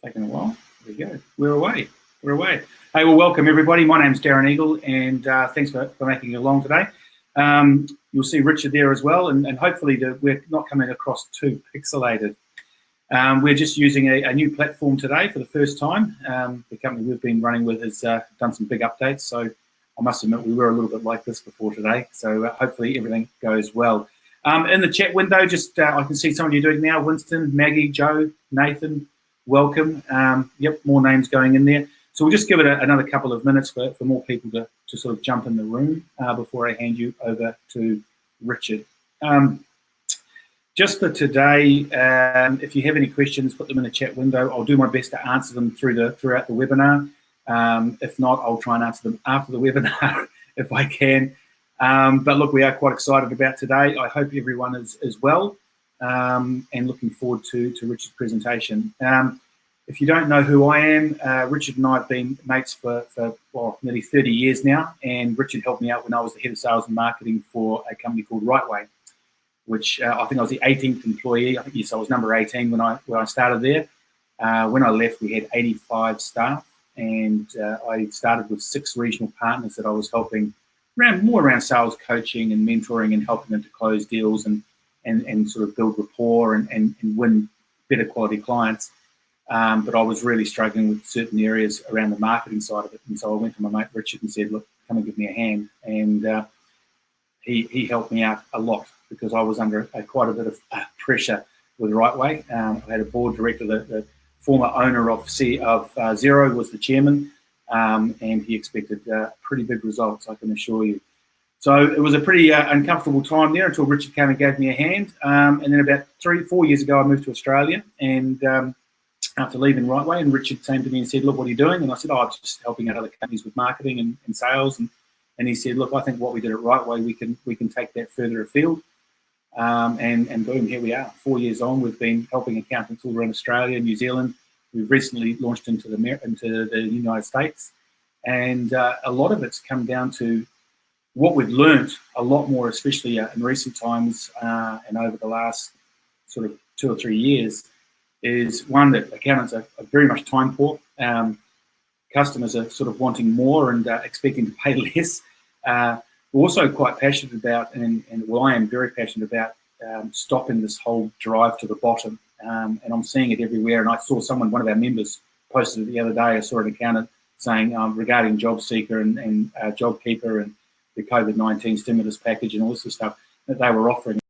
Taking a while. There we go. We're away. We're away. Hey, well, welcome everybody. My name's Darren Eagle, and thanks for making it along today. You'll see Richard there as well, and hopefully we're not coming across too pixelated. We're just using a new platform today for the first time. The company we've been running with has done some big updates, so I must admit we were a little bit like this before today. So hopefully everything goes well. In the chat window, just I can see some of you doing now. Winston, Maggie, Joe, Nathan, welcome. Yep, more names going in there. So we'll just give it another couple of minutes for more people to sort of jump in the room before I hand you over to Richard. Just for today, if you have any questions, put them in the chat window. I'll do my best to answer them throughout the webinar. If not, I'll try and answer them after the webinar if I can. But look, we are quite excited about today. I hope everyone is well and looking forward to Richard's presentation. If you don't know who I am, Richard and I have been mates for nearly 30 years now, and Richard helped me out when I was the head of sales and marketing for a company called Rightway, which I think I was the 18th employee. I think yes, I was number 18 when I started there. When I left, we had 85 staff, and I started with 6 regional partners that I was helping more around sales coaching and mentoring and helping them to close deals and sort of build rapport and win better quality clients. But I was really struggling with certain areas around the marketing side of it. And so I went to my mate Richard and said, look, come and give me a hand. And he helped me out a lot because I was under quite a bit of pressure with Rightway. I had a board director, the former owner of Xero was the chairman, and he expected pretty big results, I can assure you. So it was a pretty uncomfortable time there until Richard came and gave me a hand. And then about 3-4 years ago, I moved to Australia, and after leaving Rightway, and Richard came to me and said, look, what are you doing? And I said, I'm just helping out other companies with marketing and sales. And he said, look, I think what we did at Rightway, we can take that further afield. And boom, here we are. 4 years on, we've been helping accountants all around Australia, New Zealand. We've recently launched into the United States. And a lot of it's come down to what we've learned a lot more, especially in recent times and over the last sort of 2 or 3 years, is one that accountants are very much time poor. Customers are sort of wanting more and expecting to pay less. We're also quite passionate about, and I am very passionate about stopping this whole drive to the bottom. And I'm seeing it everywhere. And I saw one of our members posted it the other day. I saw an accountant saying regarding JobSeeker and JobKeeper and the COVID-19 stimulus package and all this sort of stuff that they were offering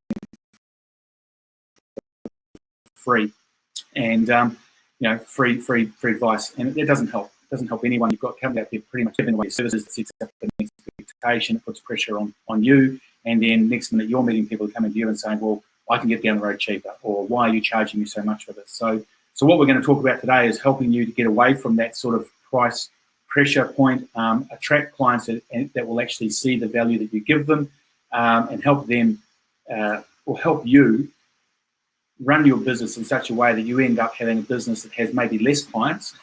free. And free advice, and it doesn't help. It doesn't help anyone. You've got companies out there pretty much giving away services that sets up an expectation, it puts pressure on you, and then next minute you're meeting people coming to you and saying, well, I can get down the road cheaper, or why are you charging me so much for this? So what we're going to talk about today is helping you to get away from that sort of price pressure point, attract clients that will actually see the value that you give them, and help them or help you run your business in such a way that you end up having a business that has maybe less clients,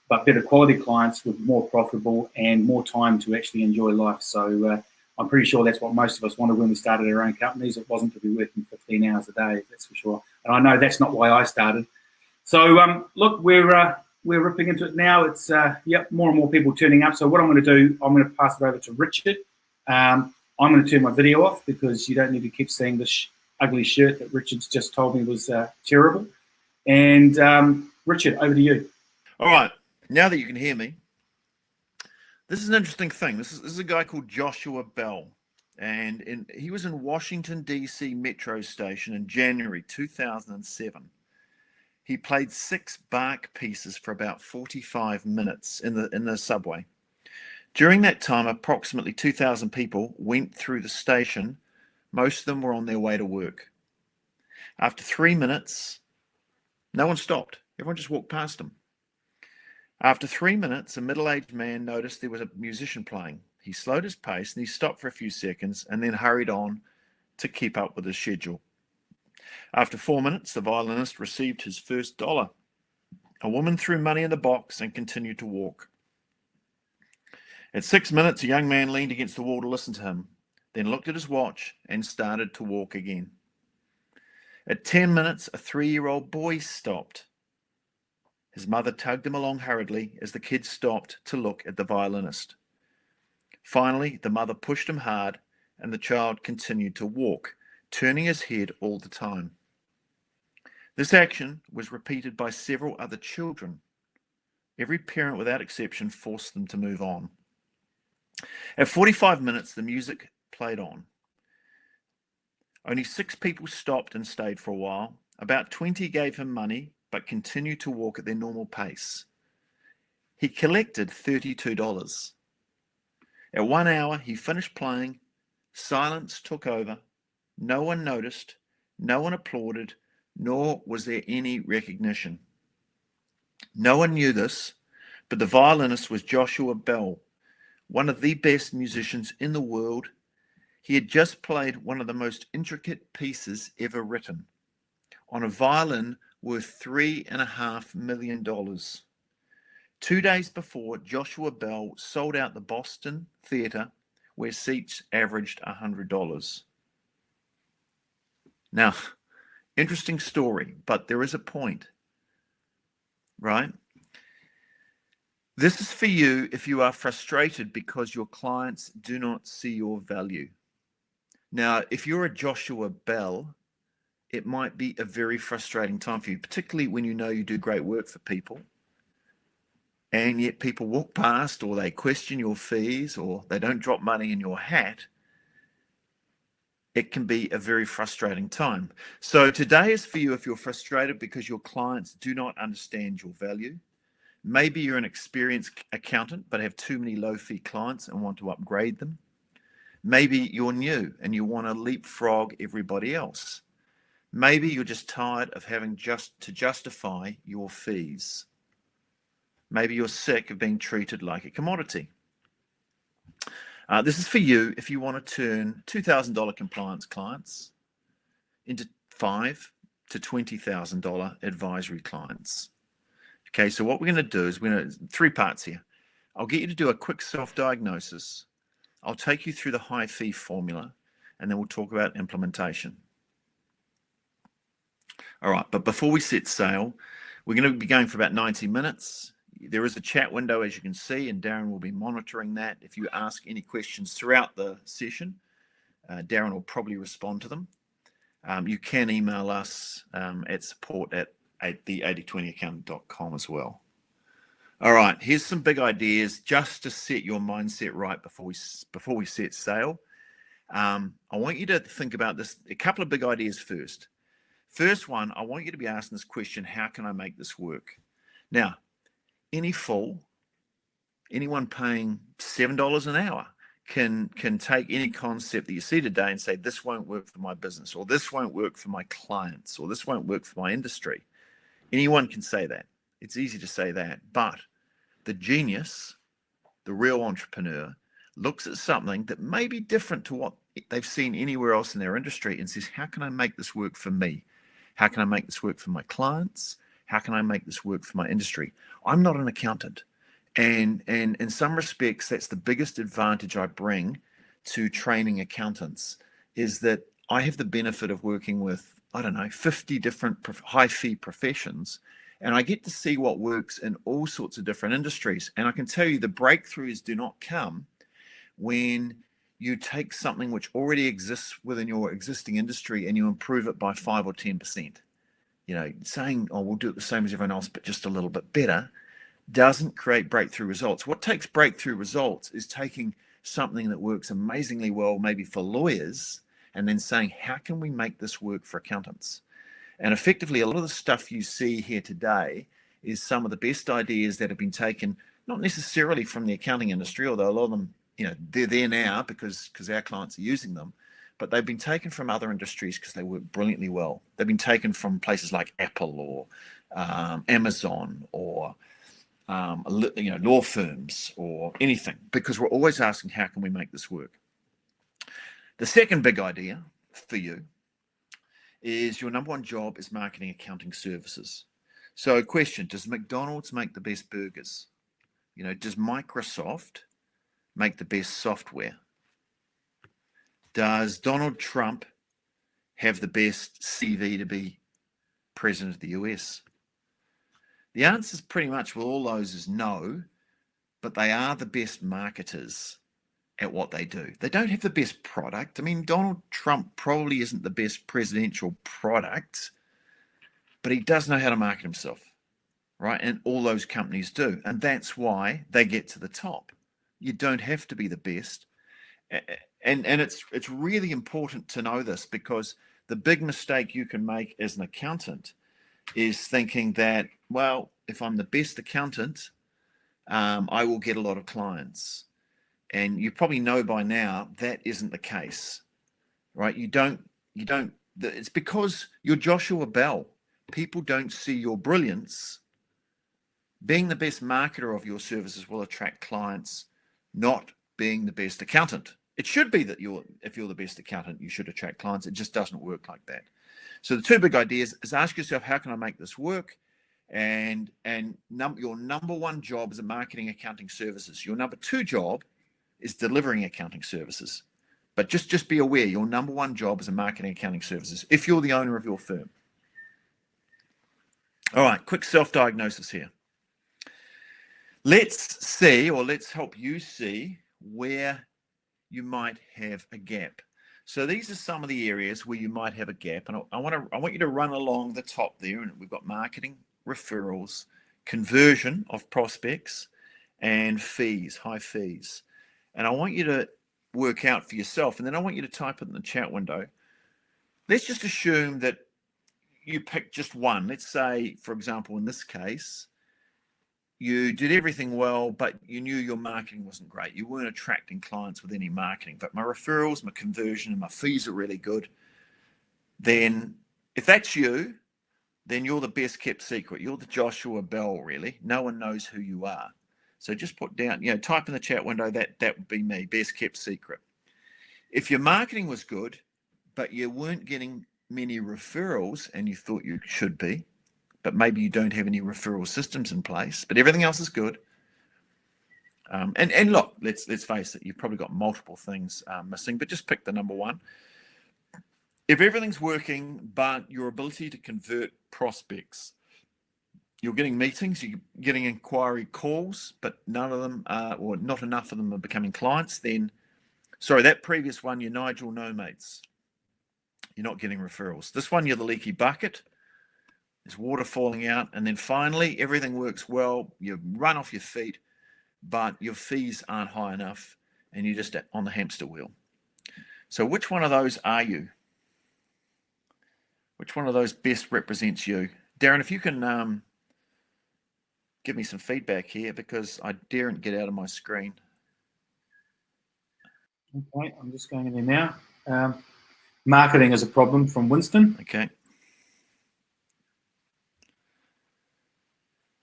but better quality clients with more profitable and more time to actually enjoy life. So I'm pretty sure that's what most of us wanted when we started our own companies. It wasn't to be working 15 hours a day, that's for sure. And I know that's not why I started. So look, we're ripping into it now. It's more and more people turning up. So what I'm going to do, I'm going to pass it over to Richard. I'm going to turn my video off because you don't need to keep seeing this ugly shirt that Richard's just told me was terrible. And Richard, over to you. All right. Now that you can hear me, this is an interesting thing. This is a guy called Joshua Bell, and he was in Washington, D.C. Metro Station in January 2007. He played 6 Bach pieces for about 45 minutes in the subway. During that time, approximately 2,000 people went through the station. Most of them were on their way to work. After 3 minutes, no one stopped. Everyone just walked past him. After 3 minutes, a middle-aged man noticed there was a musician playing. He slowed his pace and he stopped for a few seconds and then hurried on to keep up with his schedule. After 4 minutes, the violinist received his first $1. A woman threw money in the box and continued to walk. At 6 minutes, a young man leaned against the wall to listen to him, then looked at his watch and started to walk again. At 10 minutes, a 3-year-old boy stopped. His mother tugged him along hurriedly as the kid stopped to look at the violinist. Finally, the mother pushed him hard, and the child continued to walk, turning his head all the time. This action was repeated by several other children. Every parent, without exception, forced them to move on. At 45 minutes, the music played on. Only 6 people stopped and stayed for a while. About 20 gave him money, but continued to walk at their normal pace. He collected $32. At 1 hour, he finished playing. Silence took over. No one noticed, no one applauded, nor was there any recognition. No one knew this, but the violinist was Joshua Bell, one of the best musicians in the world. He had just played one of the most intricate pieces ever written on a violin worth $3.5 million. 2 days before, Joshua Bell sold out the Boston Theatre, where seats averaged $100. Now, interesting story, but there is a point, right? This is for you if you are frustrated because your clients do not see your value. Now, if you're a Joshua Bell, it might be a very frustrating time for you, particularly when you know you do great work for people, and yet people walk past, or they question your fees, or they don't drop money in your hat. It can be a very frustrating time. So today is for you if you're frustrated because your clients do not understand your value. Maybe you're an experienced accountant but have too many low-fee clients and want to upgrade them. Maybe you're new and you want to leapfrog everybody else. Maybe you're just tired of having to justify your fees. Maybe you're sick of being treated like a commodity. This is for you if you want to turn $2,000 compliance clients into $5,000 to $20,000 advisory clients. Okay, so what we're going to do is 3 parts here. I'll get you to do a quick self-diagnosis. I'll take you through the high fee formula, and then we'll talk about implementation. All right, but before we set sail, we're going to be going for about 90 minutes. There is a chat window, as you can see, and Darren will be monitoring that. If you ask any questions throughout the session, Darren will probably respond to them. You can email us at support@the8020accountant.com as well. All right, here's some big ideas just to set your mindset right before we set sail. I want you to think about this, a couple of big ideas first. First one, I want you to be asking this question: how can I make this work? Now, any fool, anyone paying $7 an hour can take any concept that you see today and say, this won't work for my business, or this won't work for my clients, or this won't work for my industry. Anyone can say that. It's easy to say that. But the genius, the real entrepreneur, looks at something that may be different to what they've seen anywhere else in their industry and says, how can I make this work for me? How can I make this work for my clients? How can I make this work for my industry? I'm not an accountant. And in some respects, that's the biggest advantage I bring to training accountants, is that I have the benefit of working with, 50 different high fee professions, and I get to see what works in all sorts of different industries. And I can tell you the breakthroughs do not come when you take something which already exists within your existing industry and you improve it by 5 or 10%. Saying, oh, we'll do it the same as everyone else, but just a little bit better, doesn't create breakthrough results. What takes breakthrough results is taking something that works amazingly well, maybe for lawyers, and then saying, how can we make this work for accountants? And effectively, a lot of the stuff you see here today is some of the best ideas that have been taken, not necessarily from the accounting industry, although a lot of them, they're there now because our clients are using them, but they've been taken from other industries because they work brilliantly well. They've been taken from places like Apple or Amazon or law firms or anything, because we're always asking, how can we make this work? The second big idea for you is your number one job is marketing accounting services. So question, does McDonald's make the best burgers? Does Microsoft make the best software? Does Donald Trump have the best CV to be president of the US? The answer is pretty much with all those is no, but they are the best marketers at what they do. They don't have the best product. I mean, Donald Trump probably isn't the best presidential product, but he does know how to market himself, right? And all those companies do. And that's why they get to the top. You don't have to be the best. And it's really important to know this, because the big mistake you can make as an accountant is thinking that, well, if I'm the best accountant, I will get a lot of clients. And you probably know by now that isn't the case, right? It's because you're Joshua Bell. People don't see your brilliance. Being the best marketer of your services will attract clients, not being the best accountant. It should be that if you're the best accountant, you should attract clients. It just doesn't work like that. So the two big ideas is ask yourself, how can I make this work? And your number one job is marketing accounting services. Your number two job is delivering accounting services. But just be aware, your number one job is marketing accounting services if you're the owner of your firm. All right, quick self-diagnosis here. Let's help you see where you might have a gap. So these are some of the areas where you might have a gap, and I want you to run along the top there. And we've got marketing, referrals, conversion of prospects, and fees, high fees. And I want you to work out for yourself, and then I want you to type it in the chat window. Let's just assume that you pick just one. Let's say, for example, in this case, you did everything well, but you knew your marketing wasn't great. You weren't attracting clients with any marketing, but my referrals, my conversion, and my fees are really good. Then if that's you, then you're the best kept secret. You're the Joshua Bell, really. No one knows who you are. So just put down, type in the chat window, that would be me, best kept secret. If your marketing was good, but you weren't getting many referrals and you thought you should be, but maybe you don't have any referral systems in place, but everything else is good. And look, let's face it, you've probably got multiple things missing, but just pick the number one. If everything's working, but your ability to convert prospects, you're getting meetings, you're getting inquiry calls, but none of them or not enough of them are becoming clients, then, sorry, that previous one, you're Nigel No Mates. You're not getting referrals. This one, you're the leaky bucket. There's water falling out. And then finally, everything works well. You run off your feet, but your fees aren't high enough and you're just on the hamster wheel. So which one of those are you? Which one of those best represents you? Darren, if you can give me some feedback here, because I daren't get out of my screen. Okay, I'm just going in there now. Marketing is a problem from Winston. Okay.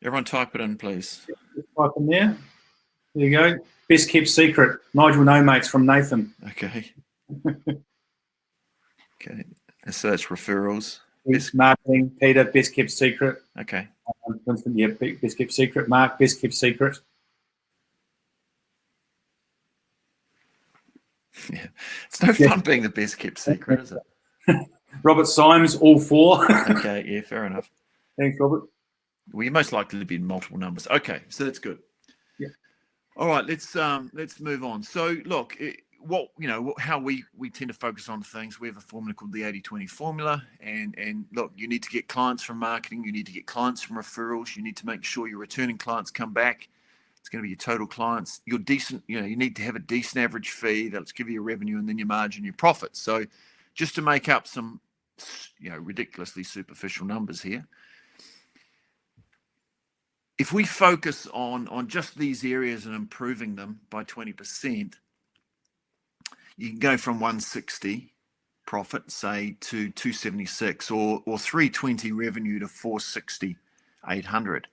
Everyone type it in, please. Type in there. There you go. Best kept secret. Nigel No Mates from Nathan. Okay. Okay. So that's referrals. Marketing, Peter, best kept secret. Okay. Winston, yeah, best kept secret. Mark, best kept secret. Yeah. It's no fun being the best kept secret, is it? Robert Symes, all four. Okay, yeah, fair enough. Thanks, Robert. Well, you're most likely to be in multiple numbers. Okay, so that's good. Yeah. All right, let's move on. So look, how we tend to focus on things. We have a formula called the 80-20 formula, and look, you need to get clients from marketing, you need to get clients from referrals, you need to make sure your returning clients come back. It's going to be your total clients. You're decent, you need to have a decent average fee that'll give you your revenue and then your margin, your profit. So just to make up some ridiculously superficial numbers here, if we focus on just these areas and improving them by 20%, you can go from 160 profit, say, to 276, or 320 revenue to 460, 800,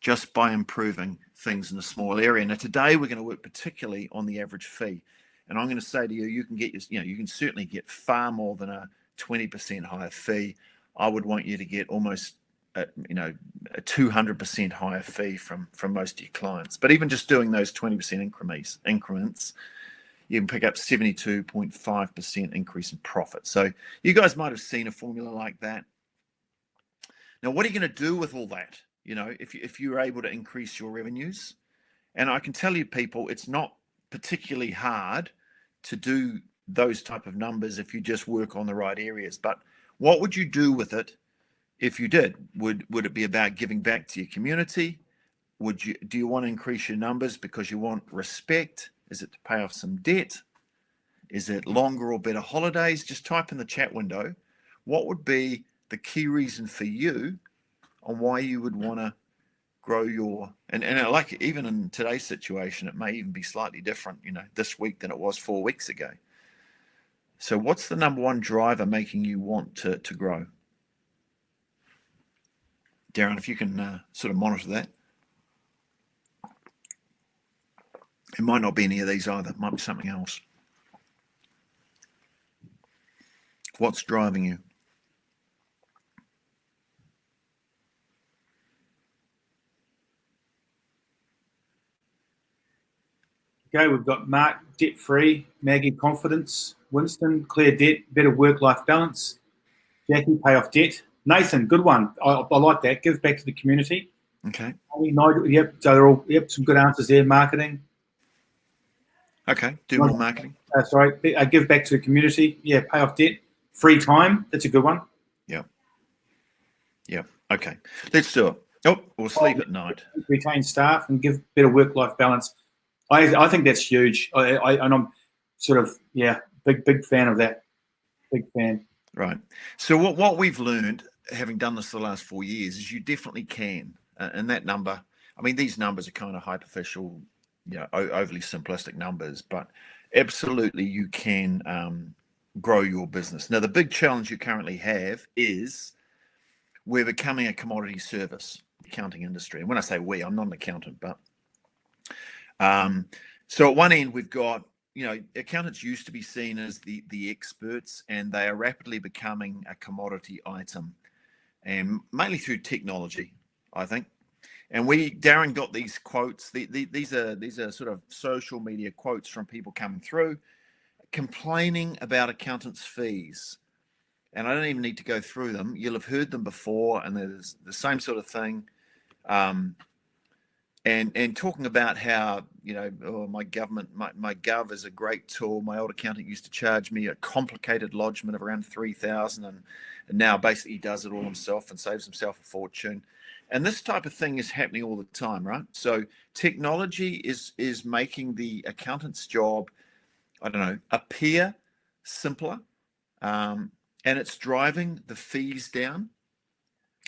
just by improving things in a small area. Now, today we're going to work particularly on the average fee, and I'm going to say to you, you can get you can certainly get far more than a 20% higher fee. I would want you to get almost a 200% higher fee from most of your clients. But even just doing those 20% increments, you can pick up 72.5% increase in profit. So you guys might have seen a formula like that. Now, what are you going to do with all that? you know, if you're able to increase your revenues. And I can tell you, people, it's not particularly hard to do those type of numbers if you just work on the right areas. But what would you do with it if you did? Would it be about giving back to your community? Do you want to increase your numbers because you want respect? Is it to pay off some debt? Is it longer or better holidays? Just type in the chat window. What would be the key reason for you on why you would want to grow your, and like even in today's situation, it may even be slightly different, you know, this week than it was 4 weeks ago. So what's the number one driver making you want to grow? Darren, if you can sort of monitor that. It might not be any of these either. It might be something else. What's driving you? Okay, we've got Mark, debt-free. Maggie, confidence. Winston, clear debt, better work-life balance. Jackie, pay off debt. Nathan, good one. I like that. Give back to the community. Okay. Nigel, yep. So they're all, yep, some good answers there. Marketing. Okay. Do more marketing. Sorry. Give back to the community. Yeah. Pay off debt. Free time. That's a good one. Yeah. Yeah. Okay. Let's do it. Oh, we'll sleep at night. Retain staff and give better work-life balance. I think that's huge. And I'm sort of, big fan of that. Big fan. Right. So what we've learned, having done this for the last 4 years, is you definitely can. And that number, I mean, these numbers are kind of hyperficial, you know, overly simplistic numbers, but absolutely you can grow your business. Now, the big challenge you currently have is we're becoming a commodity service, accounting industry. And when I say we, I'm not an accountant, but so at one end we've got, you know, accountants used to be seen as the experts, and they are rapidly becoming a commodity item, and mainly through technology, I think. And Darren got these quotes. These are sort of social media quotes from people coming through, complaining about accountants' fees. And I don't even need to go through them. You'll have heard them before, and there's the same sort of thing. And talking about how, you know, my Gov is a great tool. My old accountant used to charge me a complicated lodgement of around $3,000, and now basically he does it all himself and saves himself a fortune. And this type of thing is happening all the time, right? So technology is making the accountant's job, I don't know, appear simpler, and it's driving the fees down,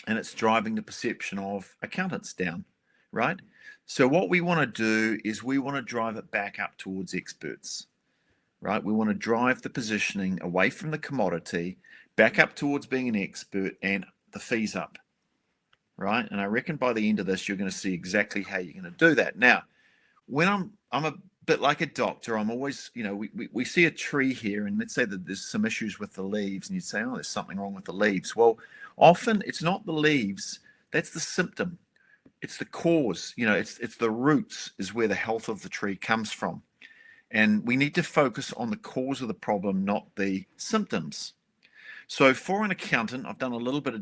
and it's driving the perception of accountants down, right? So what we want to do is we want to drive it back up towards experts, right? We want to drive the positioning away from the commodity, back up towards being an expert, and the fees up, right? And I reckon by the end of this, you're going to see exactly how you're going to do that. Now, when I'm a bit like a doctor, I'm always, you know, we see a tree here, and let's say that there's some issues with the leaves, and you'd say, oh, there's something wrong with the leaves. Well, often it's not the leaves, that's the symptom. It's the cause, you know, it's the roots is where the health of the tree comes from. And we need to focus on the cause of the problem, not the symptoms. So for an accountant, I've done a little bit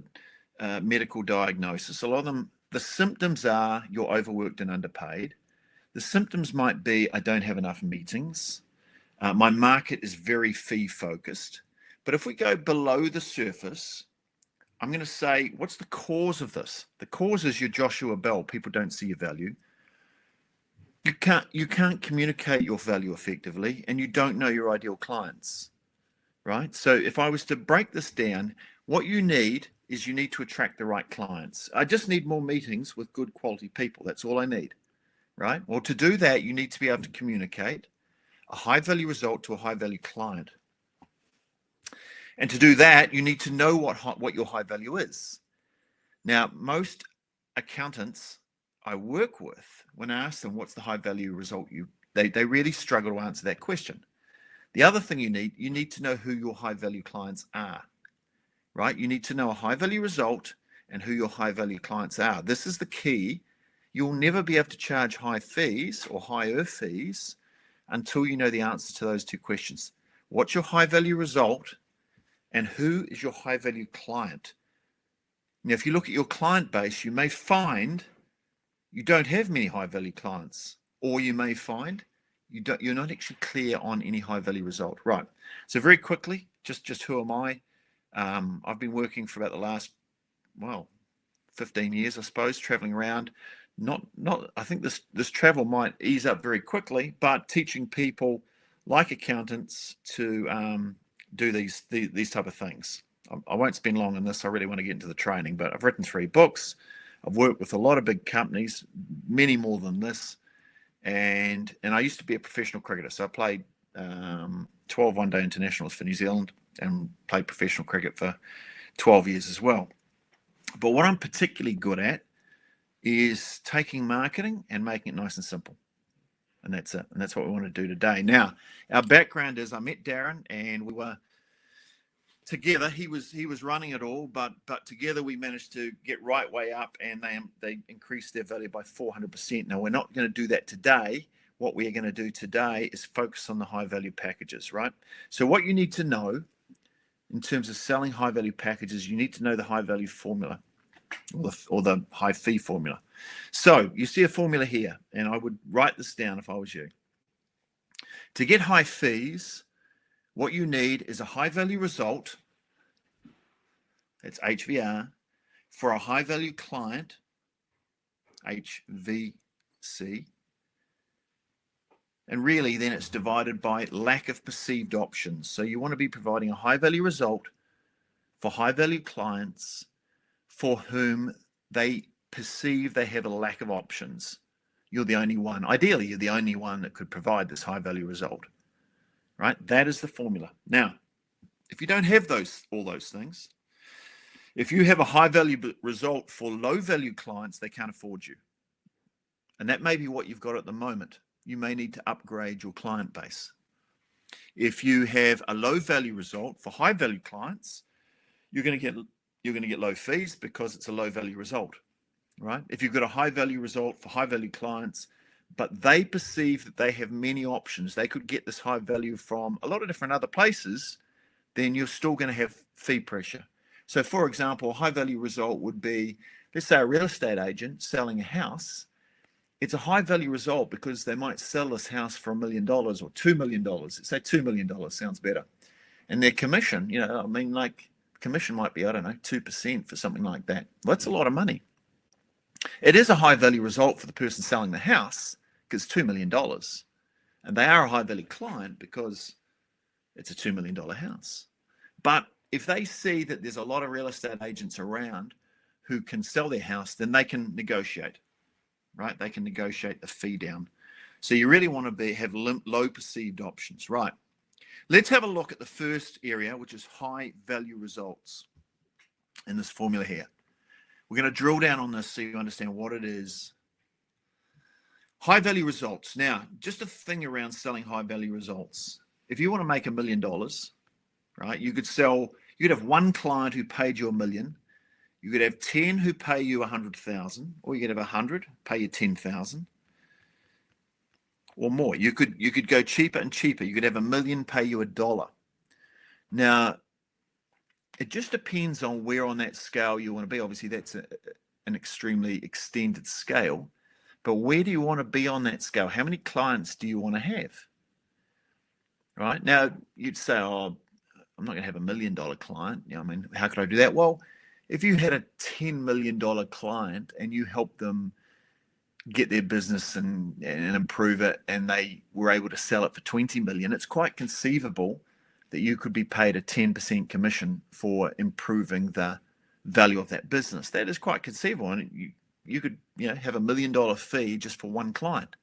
of medical diagnosis. A lot of them, the symptoms are you're overworked and underpaid. The symptoms might be I don't have enough meetings. My market is very fee focused. But if we go below the surface, I'm going to say, what's the cause of this? The cause is you're Joshua Bell. People don't see your value. You can't communicate your value effectively, and you don't know your ideal clients, right? So if I was to break this down, what you need is you need to attract the right clients. I just need more meetings with good quality people. That's all I need, right? Well, to do that, you need to be able to communicate a high value result to a high value client. And to do that, you need to know what your high value is. Now, most accountants I work with, when I ask them what's the high value result, they really struggle to answer that question. The other thing you need to know who your high value clients are, right? You need to know a high value result and who your high value clients are. This is the key. You'll never be able to charge high fees or higher fees until you know the answer to those two questions. What's your high value result? And who is your high value client? Now, if you look at your client base, you may find you don't have many high value clients, or you may find you're not actually clear on any high value result. Right. So very quickly, just who am I? I've been working for about the last, 15 years, I suppose, traveling around. Not I think this travel might ease up very quickly, but teaching people like accountants to do these type of things. I won't spend long on this. I really want to get into the training, but I've written 3 books. I've worked with a lot of big companies, many more than this. And I used to be a professional cricketer. So I played 12 one-day internationals for New Zealand and played professional cricket for 12 years as well. But what I'm particularly good at is taking marketing and making it nice and simple. And that's it. And that's what we want to do today. Now, our background is I met Darren and we were together. He was running it all, but together we managed to get right way up, and they increased their value by 400%. Now, we're not going to do that today. What we are going to do today is focus on the high value packages, right? So what you need to know in terms of selling high value packages, you need to know the high value formula or the high fee formula. So you see a formula here, and I would write this down if I was you. To get high fees, what you need is a high value result, that's HVR, for a high value client, HVC, and really then it's divided by lack of perceived options. So you want to be providing a high value result for high value clients for whom they perceive they have a lack of options. You're the only one. Ideally, you're the only one that could provide this high value result, right? That is the formula. Now, if you don't have all those things, if you have a high value result for low value clients, they can't afford you. And that may be what you've got at the moment. You may need to upgrade your client base. If you have a low value result for high value clients, you're going to get low fees because it's a low value result, right? If you've got a high value result for high value clients, but they perceive that they have many options, they could get this high value from a lot of different other places, then you're still going to have fee pressure. So for example, a high value result would be, let's say a real estate agent selling a house. It's a high value result because they might sell this house for $1 million or $2 million. Let's say $2 million sounds better. And their commission, commission might be, 2% for something like that. Well, that's a lot of money. It is a high value result for the person selling the house because it's $2 million. And they are a high value client because it's a $2 million house. But if they see that there's a lot of real estate agents around who can sell their house, then they can negotiate, right? They can negotiate the fee down. So you really want to have low perceived options, right? Let's have a look at the first area, which is high value results in this formula here. We're going to drill down on this so you understand what it is. High value results. Now, just a thing around selling high value results. If you want to make $1 million, right, you could have one client who paid you $1 million. You could have 10 who pay you 100,000, or you could have 100 pay you 10,000 or more. You could go cheaper and cheaper. You could have 1 million pay you $1. Now, it just depends on where on that scale you want to be. Obviously, that's an extremely extended scale, but where do you want to be on that scale? How many clients do you want to have? Right now, you'd say, "Oh, I'm not going to have $1 million client. How could I do that?" Well, if you had a $10 million client and you helped them get their business and improve it, and they were able to sell it for 20 million, it's quite conceivable that you could be paid a 10% commission for improving the value of that business. That is quite conceivable, and you could have $1 million fee just for one client.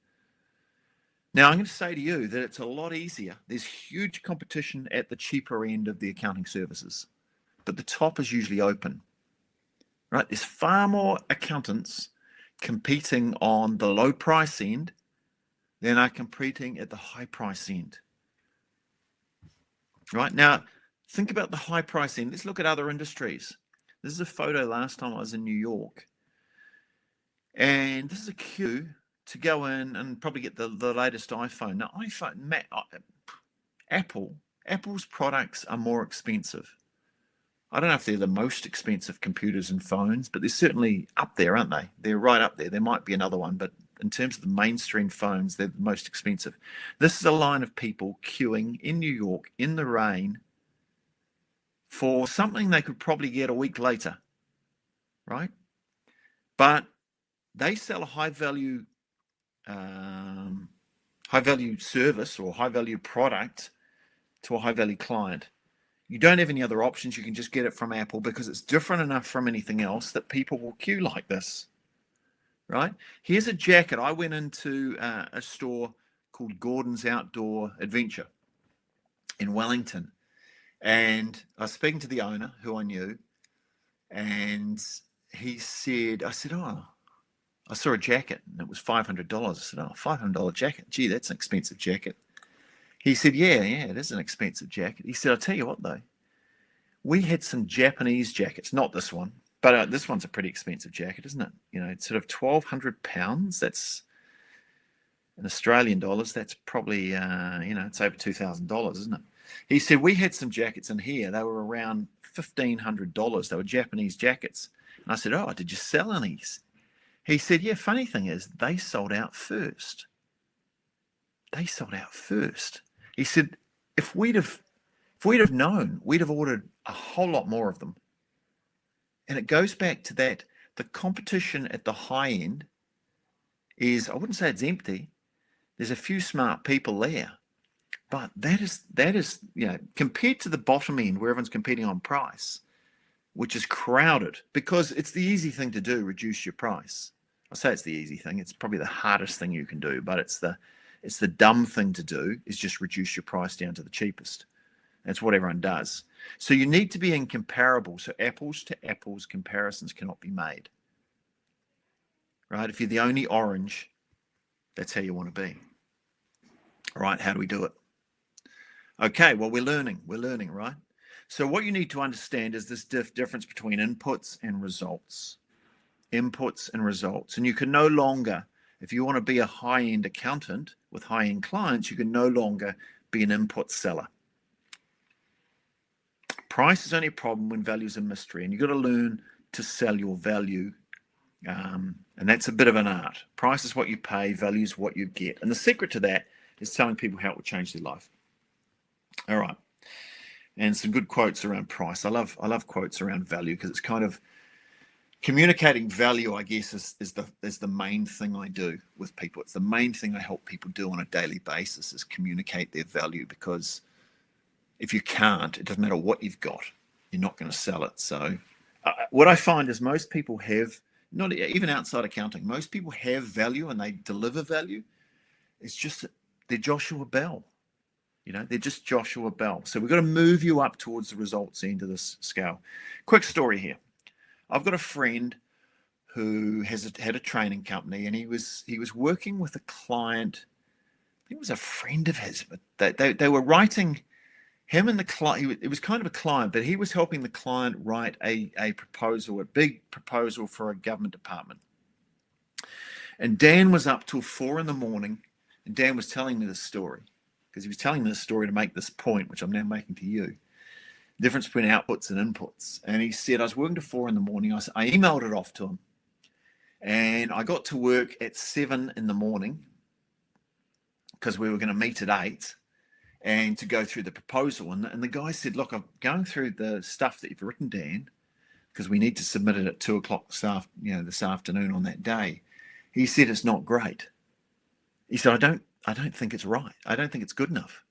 Now, I'm going to say to you that it's a lot easier. There's huge competition at the cheaper end of the accounting services, but the top is usually open, right? There's far more accountants competing on the low price end than are competing at the high price end. Right now, think about the high price end. Let's look at other industries. This is a photo last time I was in New York. And this is a queue to go in and probably get the latest iPhone. Now, Apple's products are more expensive. I don't know if they're the most expensive computers and phones, but they're certainly up there, aren't they? They're right up there. There might be another one, but in terms of the mainstream phones, they're the most expensive. This is a line of people queuing in New York in the rain for something they could probably get a week later, right? But they sell a high value service or high value product to a high value client. You don't have any other options. You can just get it from Apple because it's different enough from anything else that people will queue like this, right? Here's a jacket. I went into a store called Gordon's Outdoor Adventure in Wellington, and I was speaking to the owner who I knew, and he said, I said, oh, I saw a jacket and it was $500. I said, oh, $500 jacket. Gee, that's an expensive jacket. He said, yeah, it is an expensive jacket. He said, I'll tell you what, though. We had some Japanese jackets, not this one, but this one's a pretty expensive jacket, isn't it? You know, it's sort of 1,200 pounds. That's in Australian dollars. That's probably, it's over $2,000, isn't it? He said, we had some jackets in here. They were around $1,500. They were Japanese jackets. And I said, oh, did you sell any? He said, yeah, funny thing is, they sold out first. They sold out first. He said, if we'd have known, we'd have ordered a whole lot more of them. And it goes back to that, the competition at the high end is, I wouldn't say it's empty. There's a few smart people there. But that is, compared to the bottom end where everyone's competing on price, which is crowded, because it's the easy thing to do, reduce your price. I say it's the easy thing. It's probably the hardest thing you can do, but it's the dumb thing to do is just reduce your price down to the cheapest. That's what everyone does. So you need to be incomparable. So apples to apples comparisons cannot be made. Right? If you're the only orange, that's how you want to be. All right, how do we do it? Okay, well, we're learning, right? So what you need to understand is this difference between inputs and results. Inputs and results. And you can no longer, if you want to be a high-end accountant with high-end clients, you can no longer be an input seller. Price is only a problem when value is a mystery, and you've got to learn to sell your value, and that's a bit of an art. Price is what you pay, value is what you get, and the secret to that is telling people how it will change their life. All right, and some good quotes around price. I love quotes around value because it's kind of communicating value, I guess, is the main thing I do with people. It's the main thing I help people do on a daily basis is communicate their value, because if you can't, it doesn't matter what you've got, you're not going to sell it. So what I find is most people have, not even outside accounting, most people have value and they deliver value. It's just that they're Joshua Bell. They're just Joshua Bell. So we've got to move you up towards the results end of this scale. Quick story here. I've got a friend who had a training company, and he was working with a client. I think it was a friend of his, but they were writing, him and the client, it was kind of a client, but he was helping the client write a proposal, a big proposal for a government department. And Dan was up till 4 a.m, and Dan was telling me this story, because he was telling me this story to make this point, which I'm now making to you. The difference between outputs and inputs. And he said, I was working to 4 a.m. I emailed it off to him. And I got to work at 7 a.m, because we were going to meet at 8 and to go through the proposal. And the guy said, look, I'm going through the stuff that you've written, Dan, because we need to submit it at 2 o'clock this afternoon on that day. He said, it's not great. He said, I don't think it's right. I don't think it's good enough.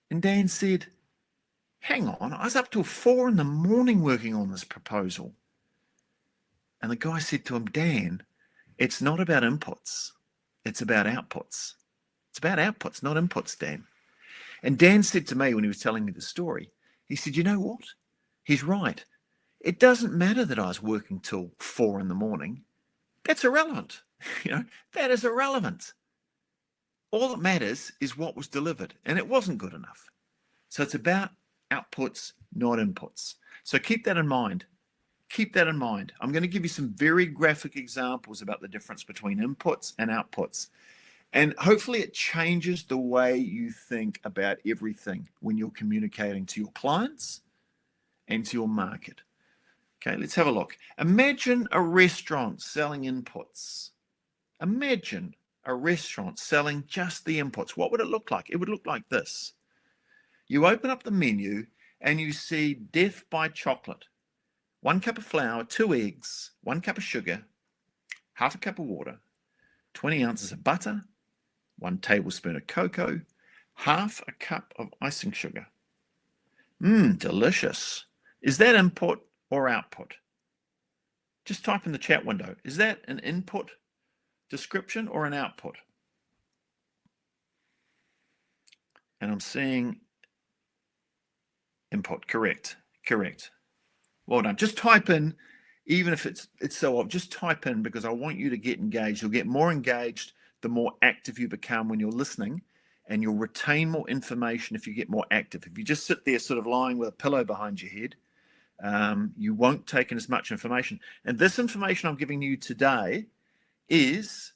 And Dan said, hang on, I was up till 4 a.m. working on this proposal. And the guy said to him, Dan, it's not about inputs. It's about outputs. It's about outputs, not inputs, Dan. And Dan said to me when he was telling me the story, he said, you know what? He's right. It doesn't matter that I was working till 4 a.m. That's irrelevant. That is irrelevant. All that matters is what was delivered, and it wasn't good enough. So it's about outputs, not inputs. So keep that in mind. Keep that in mind. I'm going to give you some very graphic examples about the difference between inputs and outputs. And hopefully it changes the way you think about everything when you're communicating to your clients and to your market. Okay, let's have a look. Imagine a restaurant selling inputs. Imagine a restaurant selling just the inputs. What would it look like? It would look like this. You open up the menu and you see death by chocolate. 1 cup of flour, 2 eggs, 1 cup of sugar, half a cup of water, 20 ounces of butter, 1 tablespoon of cocoa, half a cup of icing sugar. Delicious. Is that input or output? Just type in the chat window. Is that an input description or an output? And I'm seeing input. Correct. Well done. Just type in, even if it's so off, just type in, because I want you to get engaged. You'll get more engaged the more active you become when you're listening, and you'll retain more information if you get more active. If you just sit there sort of lying with a pillow behind your head, you won't take in as much information. And this information I'm giving you today it's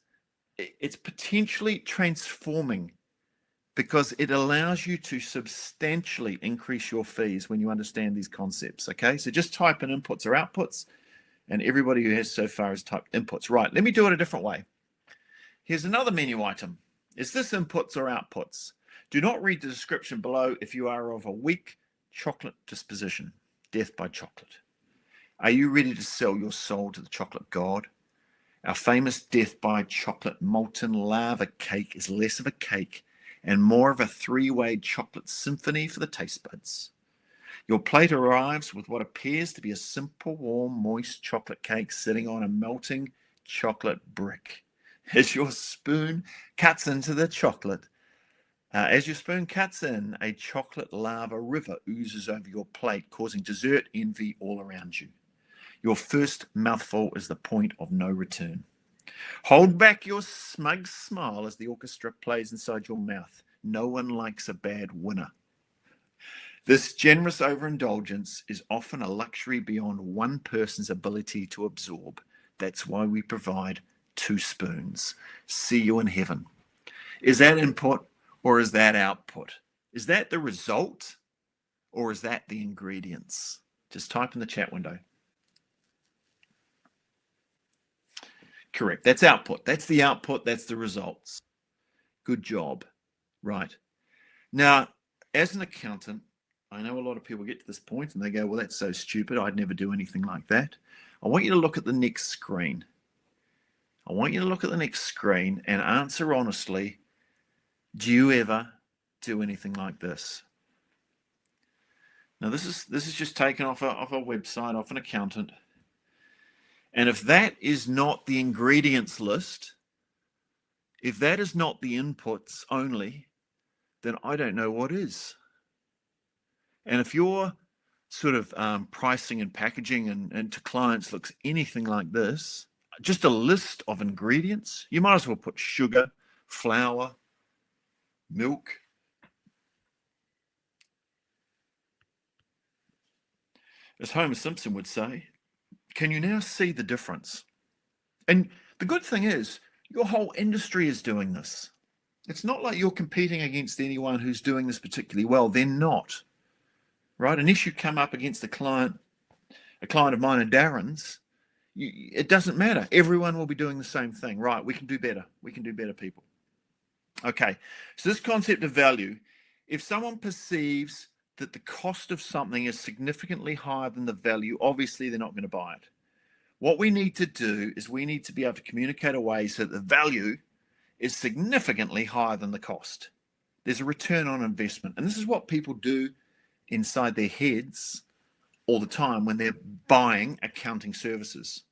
potentially transforming, because it allows you to substantially increase your fees when you understand these concepts. Okay, so just type in inputs or outputs, and everybody who has so far has typed inputs. Right, let me do it a different way. Here's another menu item. Is this inputs or outputs? Do not read the description below if you are of a weak chocolate disposition. Death by chocolate. Are you ready to sell your soul to the chocolate god? Our famous death by chocolate molten lava cake is less of a cake and more of a 3-way chocolate symphony for the taste buds. Your plate arrives with what appears to be a simple, warm, moist chocolate cake sitting on a melting chocolate brick. As your spoon cuts into the chocolate, a chocolate lava river oozes over your plate, causing dessert envy all around you. Your first mouthful is the point of no return. Hold back your smug smile as the orchestra plays inside your mouth. No one likes a bad winner. This generous overindulgence is often a luxury beyond one person's ability to absorb. That's why we provide 2 spoons. See you in heaven. Is that input or is that output? Is that the result or is that the ingredients? Just type in the chat window. Correct. That's output. That's the output. That's the results. Good job. Right. Now, as an accountant, I know a lot of people get to this point and they go, well, that's so stupid. I'd never do anything like that. I want you to look at the next screen. I want you to look at the next screen and answer honestly, do you ever do anything like this? Now, this is just taken off a website, off an accountant. And if that is not the ingredients list, if that is not the inputs only, then I don't know what is. And if your sort of pricing and packaging and to clients looks anything like this, just a list of ingredients, you might as well put sugar, flour, milk. As Homer Simpson would say, can you now see the difference? And the good thing is, your whole industry is doing this. It's not like you're competing against anyone who's doing this particularly well. They're not, right? Unless you come up against a client of mine and Darren's, it doesn't matter. Everyone will be doing the same thing, right? We can do better. We can do better, people. Okay, so this concept of value, if someone perceives that the cost of something is significantly higher than the value, obviously they're not going to buy it. What we need to do is we need to be able to communicate a way so that the value is significantly higher than the cost. There's a return on investment. And this is what people do inside their heads all the time when they're buying accounting services,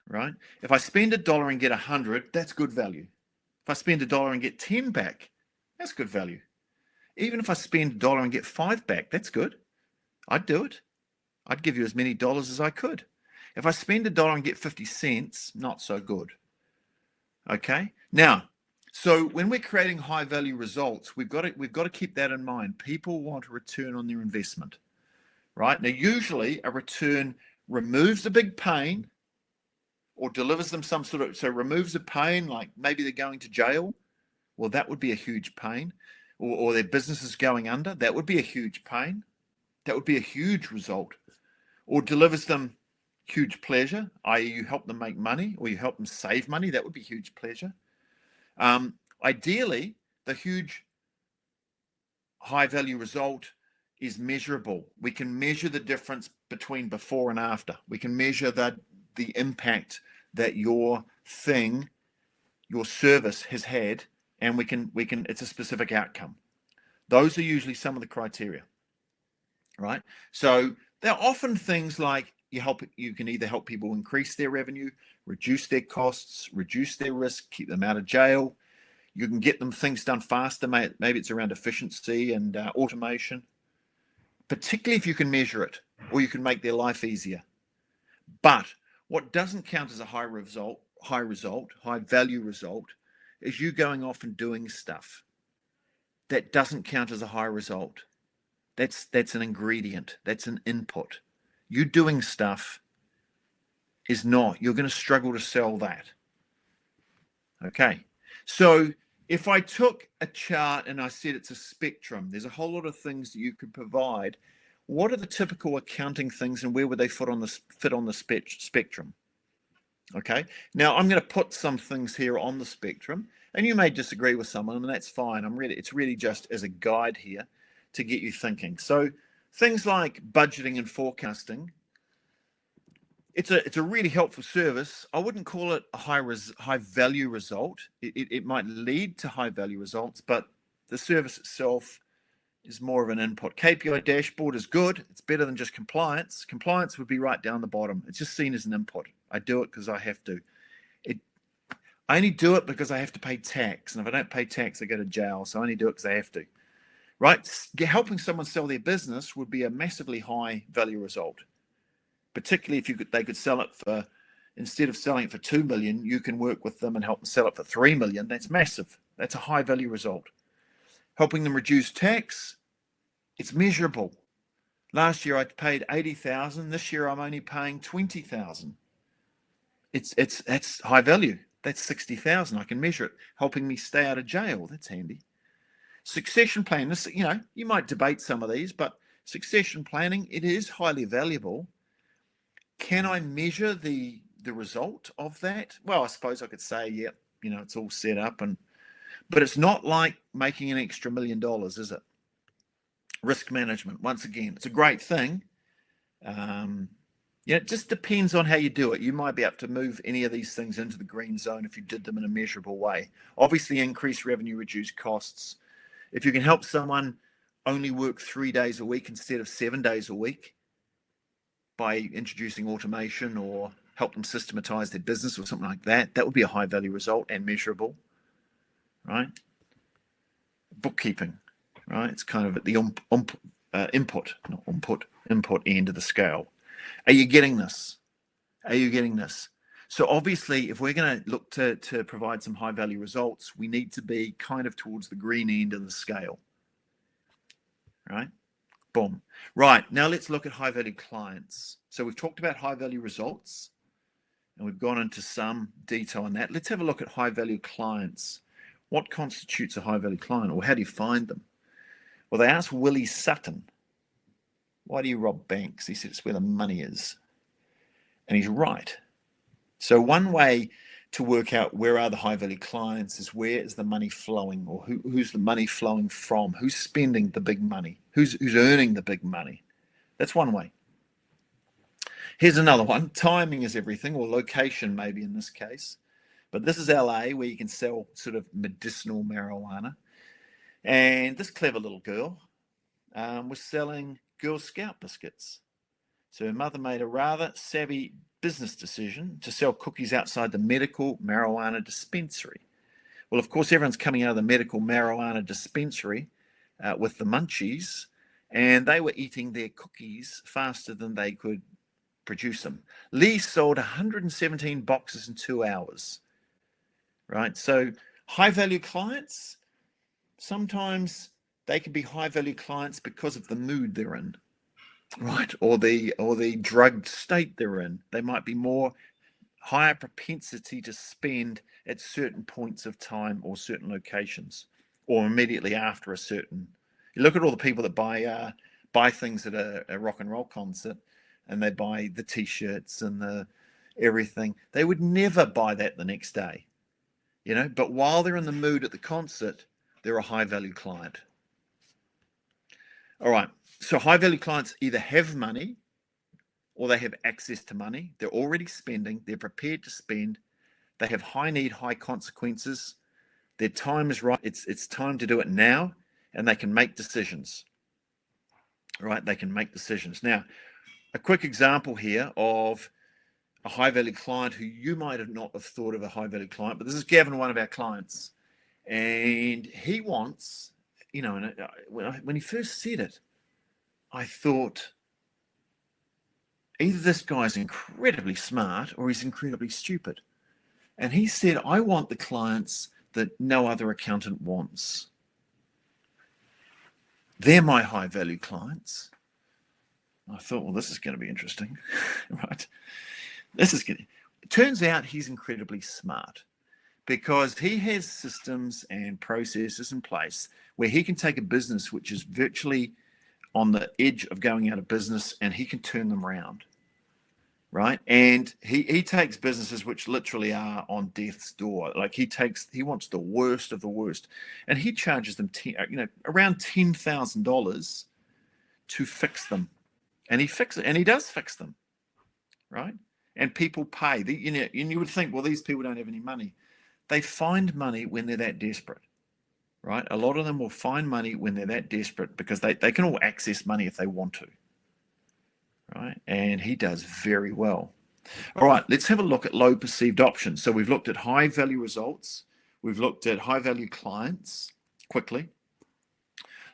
right? If I spend $1 and get 100, that's good value. If I spend $1 and get 10 back, that's good value. Even if I spend $1 and get 5 back, that's good. I'd do it. I'd give you as many dollars as I could. If I spend $1 and get 50 cents, not so good. Okay. Now, so when we're creating high value results, we've got to keep that in mind. People want a return on their investment, right? Now, usually a return removes a big pain or delivers them some sort of, so removes a pain, like maybe they're going to jail. Well, that would be a huge pain. Or their business is going under. That would be a huge pain. That would be a huge result. Or delivers them huge pleasure, i.e. you help them make money or you help them save money. That would be huge pleasure. Ideally, the huge high value result is measurable. We can measure the difference between before and after. We can measure the impact that your thing, your service has had, and we can it's a specific outcome. Those are usually some of the criteria, right? So they're often things like you can either help people increase their revenue, reduce their costs, reduce their risk, keep them out of jail. You can get them things done faster. Maybe it's around efficiency and automation, particularly if you can measure it, or you can make their life easier. But what doesn't count as a high value result, is you going off and doing stuff. That doesn't count as a high result. That's an ingredient. That's an input. You doing stuff is not. You're going to struggle to sell that. Okay. So if I took a chart and I said it's a spectrum, there's a whole lot of things that you could provide. What are the typical accounting things, and where would they fit on the spectrum? Okay. Now I'm going to put some things here on the spectrum, and you may disagree with some of them, and that's fine. It's really just as a guide here to get you thinking. So things like budgeting and forecasting, it's a really helpful service. I wouldn't call it a high value result. It might lead to high value results, but the service itself is more of an input. KPI dashboard is good. It's better than just compliance. Compliance would be right down the bottom. It's just seen as an input. I do it because I have to. I only do it because I have to pay tax. And if I don't pay tax, I go to jail. So I only do it because I have to. Right? Helping someone sell their business would be a massively high value result. Particularly if they could sell it for, instead of selling it for 2 million, you can work with them and help them sell it for 3 million. That's massive. That's a high value result. Helping them reduce tax, it's measurable. Last year I paid 80,000. This year I'm only paying 20,000. That's high value. That's 60,000. I can measure it. Helping me stay out of jail. That's handy. Succession planning. This, you might debate some of these, but succession planning, it is highly valuable. Can I measure the result of that? Well, I suppose I could say, yeah, it's all set up, but it's not like making an extra $1 million, is it? Risk management, once again, it's a great thing. It just depends on how you do it. You might be able to move any of these things into the green zone if you did them in a measurable way. Obviously, increase revenue, reduce costs. If you can help someone only work 3 days a week instead of 7 days a week by introducing automation, or help them systematize their business or something like that, that would be a high value result and measurable, right? Bookkeeping, right? It's kind of at the input end of the scale. Are you getting this? Are you getting this? So obviously, if we're going to look to provide some high value results, we need to be kind of towards the green end of the scale, right? Boom. Right, now let's look at high value clients. So we've talked about high value results, and we've gone into some detail on that. Let's have a look at high value clients. What constitutes a high value client, or how do you find them? Well, they asked Willie Sutton, why do you rob banks? He said it's where the money is. And he's right. So one way to work out where are the high value clients is where is the money flowing, or who's the money flowing from? Who's spending the big money? Who's earning the big money? That's one way. Here's another one. Timing is everything, or location maybe in this case. But this is LA, where you can sell sort of medicinal marijuana. And this clever little girl was selling Girl Scout biscuits. So her mother made a rather savvy business decision to sell cookies outside the medical marijuana dispensary. Well, of course, everyone's coming out of the medical marijuana dispensary with the munchies, and they were eating their cookies faster than they could produce them. Lee sold 117 boxes in 2 hours, right? So high value clients, sometimes they can be high value clients because of the mood they're in, right? Or the drugged state they're in. They might be more higher propensity to spend at certain points of time or certain locations, or immediately after a certain. You look at all the people that buy buy things at a rock and roll concert, and they buy the T-shirts and the everything. They would never buy that the next day, you know. But while they're in the mood at the concert, they're a high-value client. All right. So high-value clients either have money or they have access to money. They're already spending. They're prepared to spend. They have high need, high consequences. Their time is right. It's time to do it now, and they can make decisions. Right? They can make decisions. Now, a quick example here of a high-value client who you might have not have thought of a high-value client, but this is Gavin, one of our clients, and he wants, you know, and when he first said it, I thought either this guy's incredibly smart or he's incredibly stupid. And he said, I want the clients that no other accountant wants. They're my high-value clients. I thought, well, this is going to be interesting, right? It turns out he's incredibly smart because he has systems and processes in place where he can take a business which is virtually on the edge of going out of business, and he can turn them around, right? And he takes businesses which literally are on death's door. Like he wants the worst of the worst, and he charges them around $10,000 to fix them, and he does fix them, right? And people pay. And you would think, well, these people don't have any money. They find money when they're that desperate, right? A lot of them will find money when they're that desperate because they can all access money if they want to, right? And he does very well. All right, let's have a look at low perceived options. So we've looked at high value results. We've looked at high value clients quickly.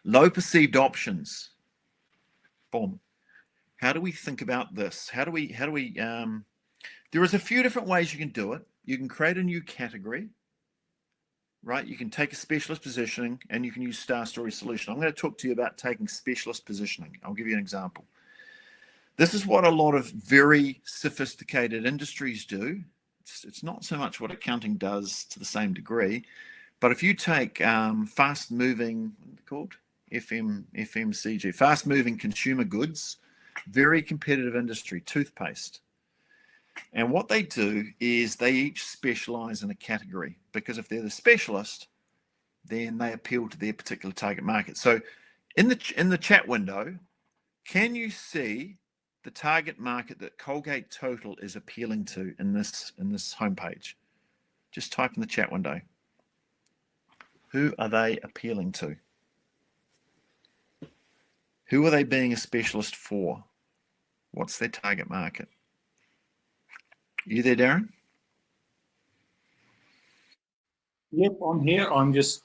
Low perceived options. Boom. How do we think about this? There is a few different ways you can do it. You can create a new category, right? You can take a specialist positioning and you can use Star Story Solution. I'm going to talk to you about taking specialist positioning. I'll give you an example. This is what a lot of very sophisticated industries do. It's not so much what accounting does to the same degree, but if you take fast-moving, what are they called? FMCG, fast-moving consumer goods, very competitive industry, toothpaste. And what they do is they each specialize in a category, because if they're the specialist, then they appeal to their particular target market. So in the chat window, can you see the target market that Colgate Total is appealing to in this homepage? Just type in the chat window. Who are they appealing to? Who are they being a specialist for? What's their target market? You there, Darren? Yep, I'm here. I'm just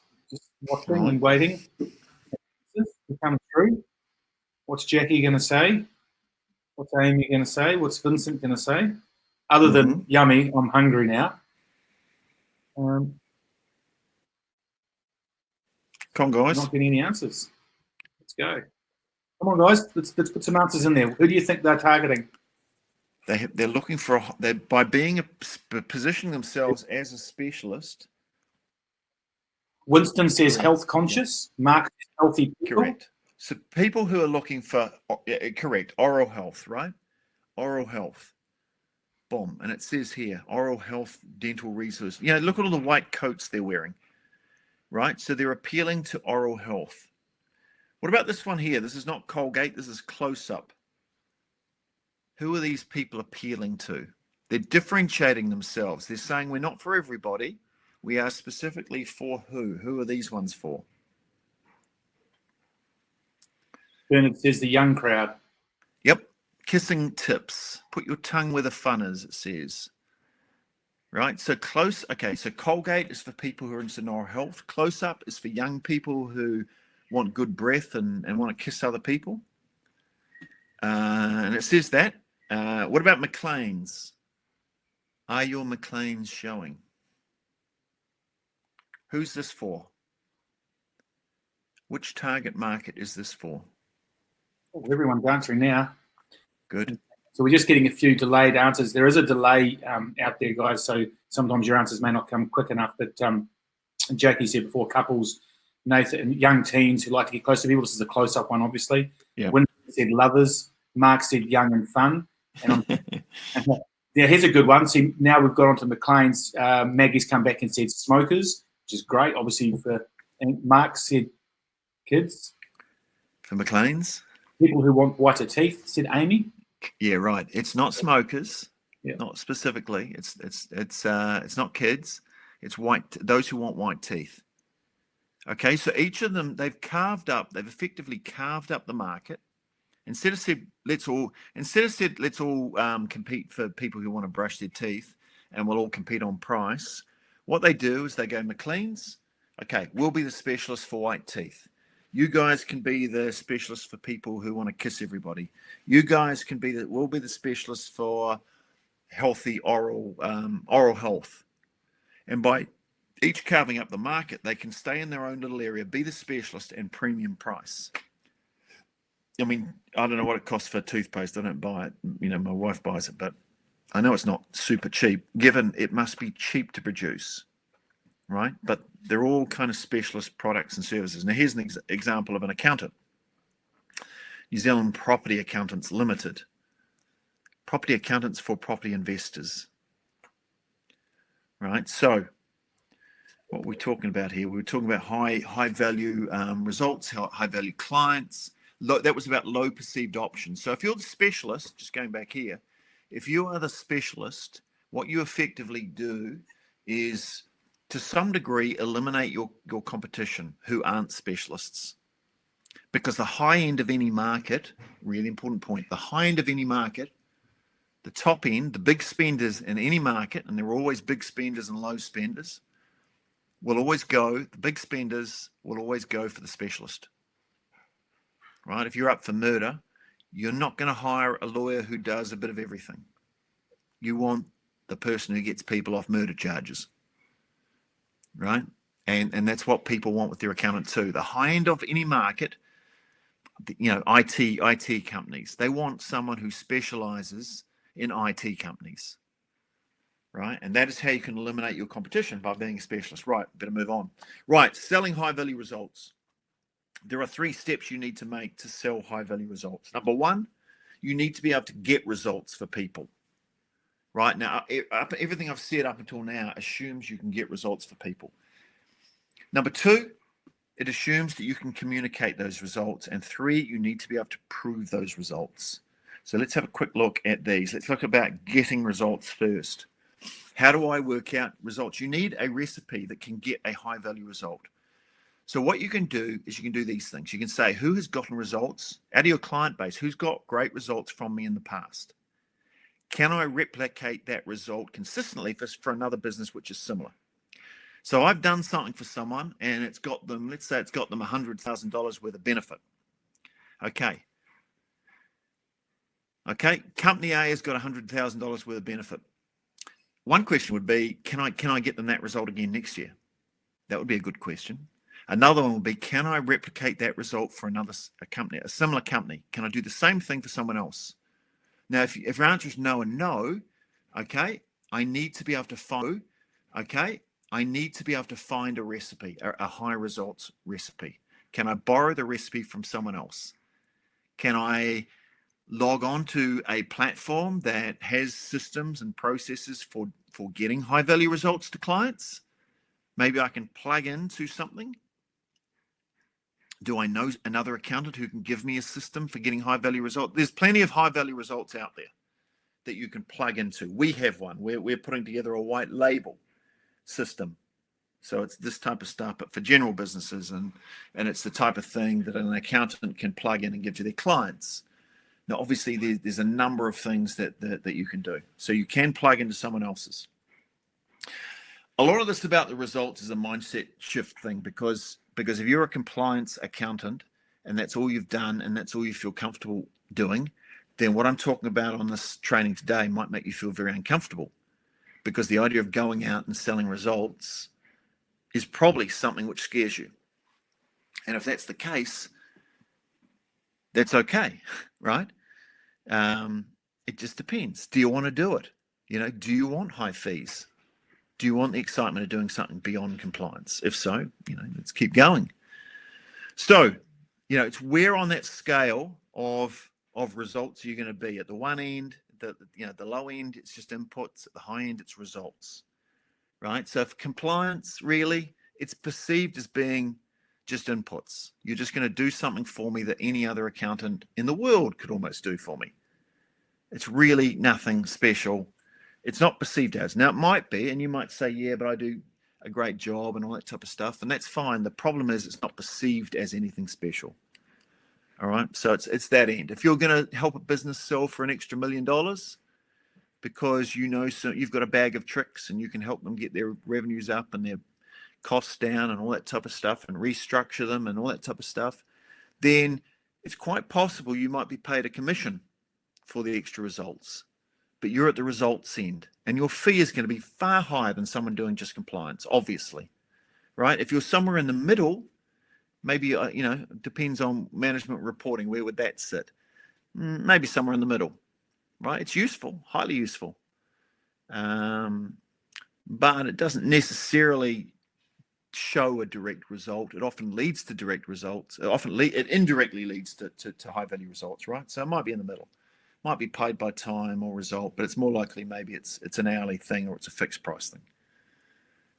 watching and waiting to come through. What's Jackie going to say? What's Amy going to say? What's Vincent going to say? Other than yummy, I'm hungry now. Come on, guys. Not getting any answers. Let's go. Come on, guys. Let's put some answers in there. Who do you think they're targeting? They're looking for by positioning themselves as a specialist. Winston says health conscious. Mark says healthy people. Correct. So people who are looking for correct oral health, right? Oral health. Boom. And it says here oral health dental resource. You know, look at all the white coats they're wearing, right? So they're appealing to oral health. What about this one here? This is not Colgate. This is Close Up. Who are these people appealing to? They're differentiating themselves. They're saying we're not for everybody. We are specifically for who? Who are these ones for? Bernard says the young crowd. Yep. Kissing tips. Put your tongue where the fun is, it says. Right? So so Colgate is for people who are into oral health. Close Up is for young people who want good breath and want to kiss other people. And it says that. What about McLean's? Are your McLean's showing? Who's this for? Which target market is this for? Oh, everyone's answering now. Good. So we're just getting a few delayed answers. There is a delay out there, guys, so sometimes your answers may not come quick enough. But Jackie said before, couples, Nathan, young teens who like to get close to people. This is a close-up one, obviously. Yeah. Winston said lovers. Mark said young and fun. And yeah, here's a good one. See, now we've got onto McLean's. Maggie's come back and said smokers, which is great, obviously. And Mark said kids. For McLean's? People who want whiter teeth, said Amy. Yeah, right. It's not smokers. Yeah. Not specifically. It's not kids. It's those who want white teeth. Okay, so each of them, they've effectively carved up the market. Instead of said let's all compete for people who want to brush their teeth, and we'll all compete on price. What they do is they go, McLean's, okay, we'll be the specialist for white teeth. You guys can be the specialist for people who want to kiss everybody. You guys we'll be the specialist for healthy oral health. And by each carving up the market, they can stay in their own little area, be the specialist, and premium price. I mean, I don't know what it costs for toothpaste. I don't buy it. You know, my wife buys it, but I know it's not super cheap, given it must be cheap to produce, right? But they're all kind of specialist products and services. Now, here's an example of an accountant. New Zealand Property Accountants Limited. Property accountants for property investors, right? So what we're talking about here, we're talking about high value results, high value clients. That was about low perceived options. So if you're the specialist, just going back here, if you are the specialist, what you effectively do is to some degree eliminate your competition who aren't specialists. Because the high end of any market, really important point, the high end of any market, the top end, the big spenders in any market, and there are always big spenders and low spenders, the big spenders will always go for the specialist. Right? If you're up for murder, you're not going to hire a lawyer who does a bit of everything. You want the person who gets people off murder charges. Right? And that's what people want with their accountant too. The high end of any market, you know, IT companies, they want someone who specializes in IT companies. Right? And that is how you can eliminate your competition, by being a specialist. Right, better move on. Right, selling high value results. There are 3 steps you need to make to sell high value results. Number 1, you need to be able to get results for people. Right now, everything I've said up until now assumes you can get results for people. Number 2, it assumes that you can communicate those results. And 3, you need to be able to prove those results. So let's have a quick look at these. Let's look about getting results first. How do I work out results? You need a recipe that can get a high value result. So what you can do is you can do these things. You can say, who has gotten results out of your client base? Who's got great results from me in the past? Can I replicate that result consistently for another business which is similar? So I've done something for someone and it's got them, let's say it's got them $100,000 worth of benefit. Okay. Company A has got $100,000 worth of benefit. One question would be, can I get them that result again next year? That would be a good question. Another one would be, can I replicate that result for a company, a similar company? Can I do the same thing for someone else? Now, if your answer is no and no, okay, I need to be able to find a recipe, a high results recipe. Can I borrow the recipe from someone else? Can I log on to a platform that has systems and processes for getting high value results to clients? Maybe I can plug into something. Do I know another accountant who can give me a system for getting high value results? There's plenty of high value results out there that you can plug into. We have one. We're putting together a white label system. So it's this type of stuff, but for general businesses, and it's the type of thing that an accountant can plug in and give to their clients. Now, obviously, there's a number of things that you can do. So you can plug into someone else's. A lot of this about the results is a mindset shift thing, because if you're a compliance accountant and that's all you've done and that's all you feel comfortable doing, then what I'm talking about on this training today might make you feel very uncomfortable, because the idea of going out and selling results is probably something which scares you. And if that's the case, that's okay, right? It just depends. Do you want to do it? You know, do you want high fees? Do you want the excitement of doing something beyond compliance? If so, you know, let's keep going. So, you know, it's where on that scale of results you're going to be. At the one end, the low end, it's just inputs. At the high end, it's results, right? So for compliance, really, it's perceived as being just inputs. You're just going to do something for me that any other accountant in the world could almost do for me. It's really nothing special. It's not perceived as. Now, it might be, and you might say, yeah, but I do a great job and all that type of stuff, and that's fine. The problem is it's not perceived as anything special. All right, so it's that end. If you're going to help a business sell for an extra $1 million because so you've got a bag of tricks and you can help them get their revenues up and their costs down and all that type of stuff and restructure them and all that type of stuff, then it's quite possible you might be paid a commission for the extra results, but you're at the results end and your fee is going to be far higher than someone doing just compliance, obviously, right? If you're somewhere in the middle, maybe, it depends on management reporting. Where would that sit? Maybe somewhere in the middle, right? It's useful, highly useful. But it doesn't necessarily show a direct result. It often leads to direct results. It indirectly leads to high value results, right? So it might be in the middle. Might be paid by time or result, but it's more likely maybe it's an hourly thing or it's a fixed price thing,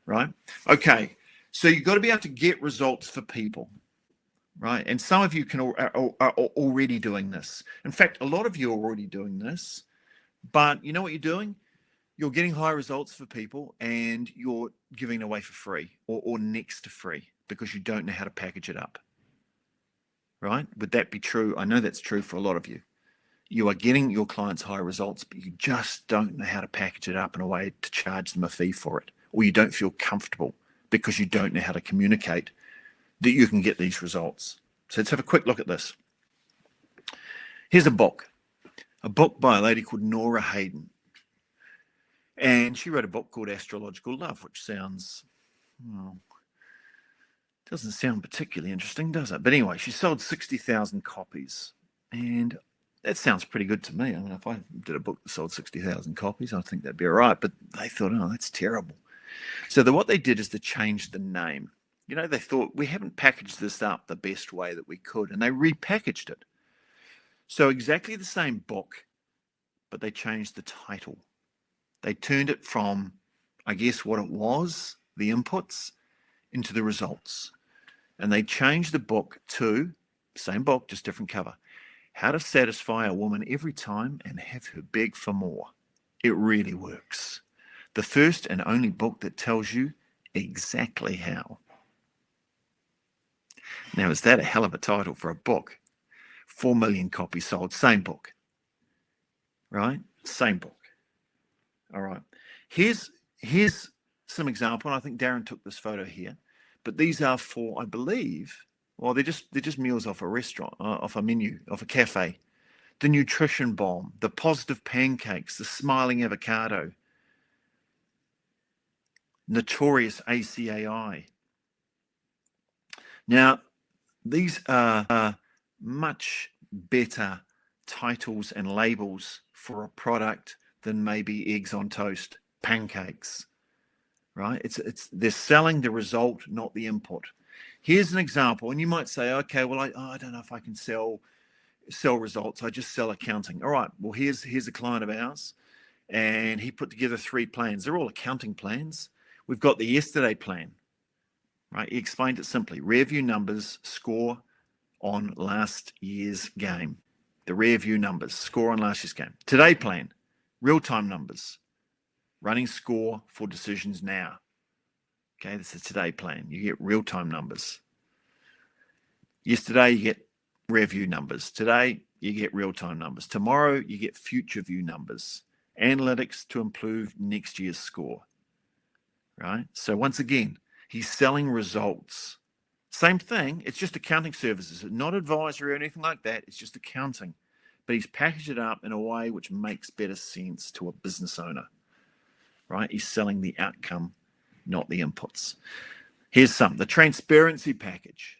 right? Okay. So you've got to be able to get results for people, right? And some of you are already doing this. In fact, a lot of you are already doing this, but you know what you're doing? You're getting high results for people and you're giving it away for free or next to free because you don't know how to package it up, right? Would that be true? I know that's true for a lot of you. You are getting your clients high results, but you just don't know how to package it up in a way to charge them a fee for it, or you don't feel comfortable because you don't know how to communicate that you can get these results. So let's have a quick look at this. Here's a book by a lady called Nora Hayden. And she wrote a book called Astrological Love, which sounds, doesn't sound particularly interesting, does it? But anyway, she sold 60,000 copies. And that sounds pretty good to me. I mean, if I did a book that sold 60,000 copies, I think that'd be all right. But they thought, oh, that's terrible. So what they did is they changed the name. They thought, we haven't packaged this up the best way that we could, and they repackaged it. So exactly the same book, but they changed the title. They turned it from, I guess, what it was, the inputs, into the results. And they changed the book to, same book, just different cover, How to Satisfy a Woman Every Time and Have Her Beg for More. It really works. The first and only book that tells you exactly how. Now, is that a hell of a title for a book? 4 million copies sold, same book, right? Same book. All right. Here's some example. And I think Darren took this photo here, but these are for, I believe, well, they're just meals off a restaurant, off a menu, off a cafe. The Nutrition Bomb, the Positive Pancakes, the Smiling Avocado, Notorious ACAI. Now, these are much better titles and labels for a product than maybe eggs on toast, pancakes, right? They're selling the result, not the input. Here's an example, and you might say, okay, well, I don't know if I can sell results. I just sell accounting. All right, well, here's a client of ours, and he put together 3 plans. They're all accounting plans. We've got the yesterday plan, right? He explained it simply. Rear view numbers, score on last year's game. The rear view numbers, score on last year's game. Today plan, real-time numbers, running score for decisions now. Okay, this is today plan. You get real-time numbers. Yesterday, you get rear view numbers. Today, you get real-time numbers. Tomorrow, you get future view numbers. Analytics to improve next year's score. Right? So once again, he's selling results. Same thing. It's just accounting services, not advisory or anything like that. It's just accounting. But he's packaged it up in a way which makes better sense to a business owner. Right? He's selling the outcome, not the inputs. Here's the transparency package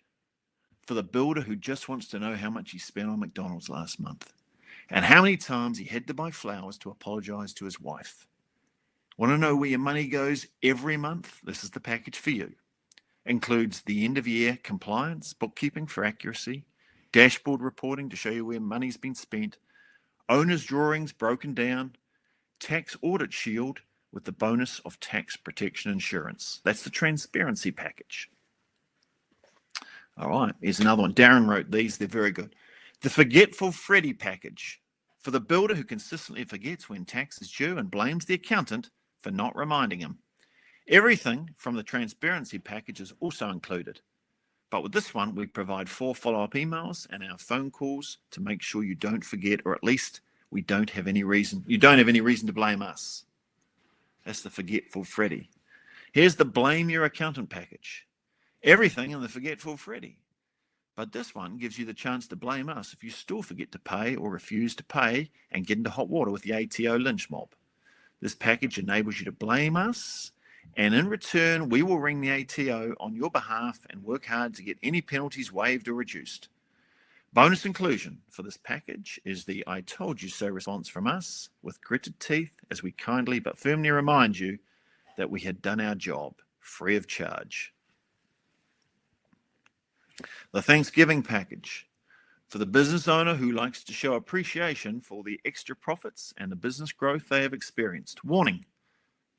for the builder who just wants to know how much he spent on McDonald's last month and how many times he had to buy flowers to apologize to his wife. Want to know where your money goes every month? This is the package for you. Includes the end of year compliance, bookkeeping for accuracy, dashboard reporting to show you where money's been spent, owner's drawings broken down, tax audit shield with the bonus of tax protection insurance. That's the transparency package. All right, here's another one. Darren wrote these. They're very good. The Forgetful Freddy package for the builder who consistently forgets when tax is due and blames the accountant for not reminding him. Everything from the transparency package is also included. But with this one, we provide 4 follow-up emails and our phone calls to make sure you don't forget, or at least we don't have any reason. You don't have any reason to blame us. That's the Forgetful Freddy. Here's the Blame Your Accountant package. Everything in the Forgetful Freddy. But this one gives you the chance to blame us if you still forget to pay or refuse to pay and get into hot water with the ATO lynch mob. This package enables you to blame us, and in return, we will ring the ATO on your behalf and work hard to get any penalties waived or reduced. Bonus inclusion for this package is the I told you so response from us with gritted teeth as we kindly but firmly remind you that we had done our job free of charge. The Thanksgiving package for the business owner who likes to show appreciation for the extra profits and the business growth they have experienced. Warning,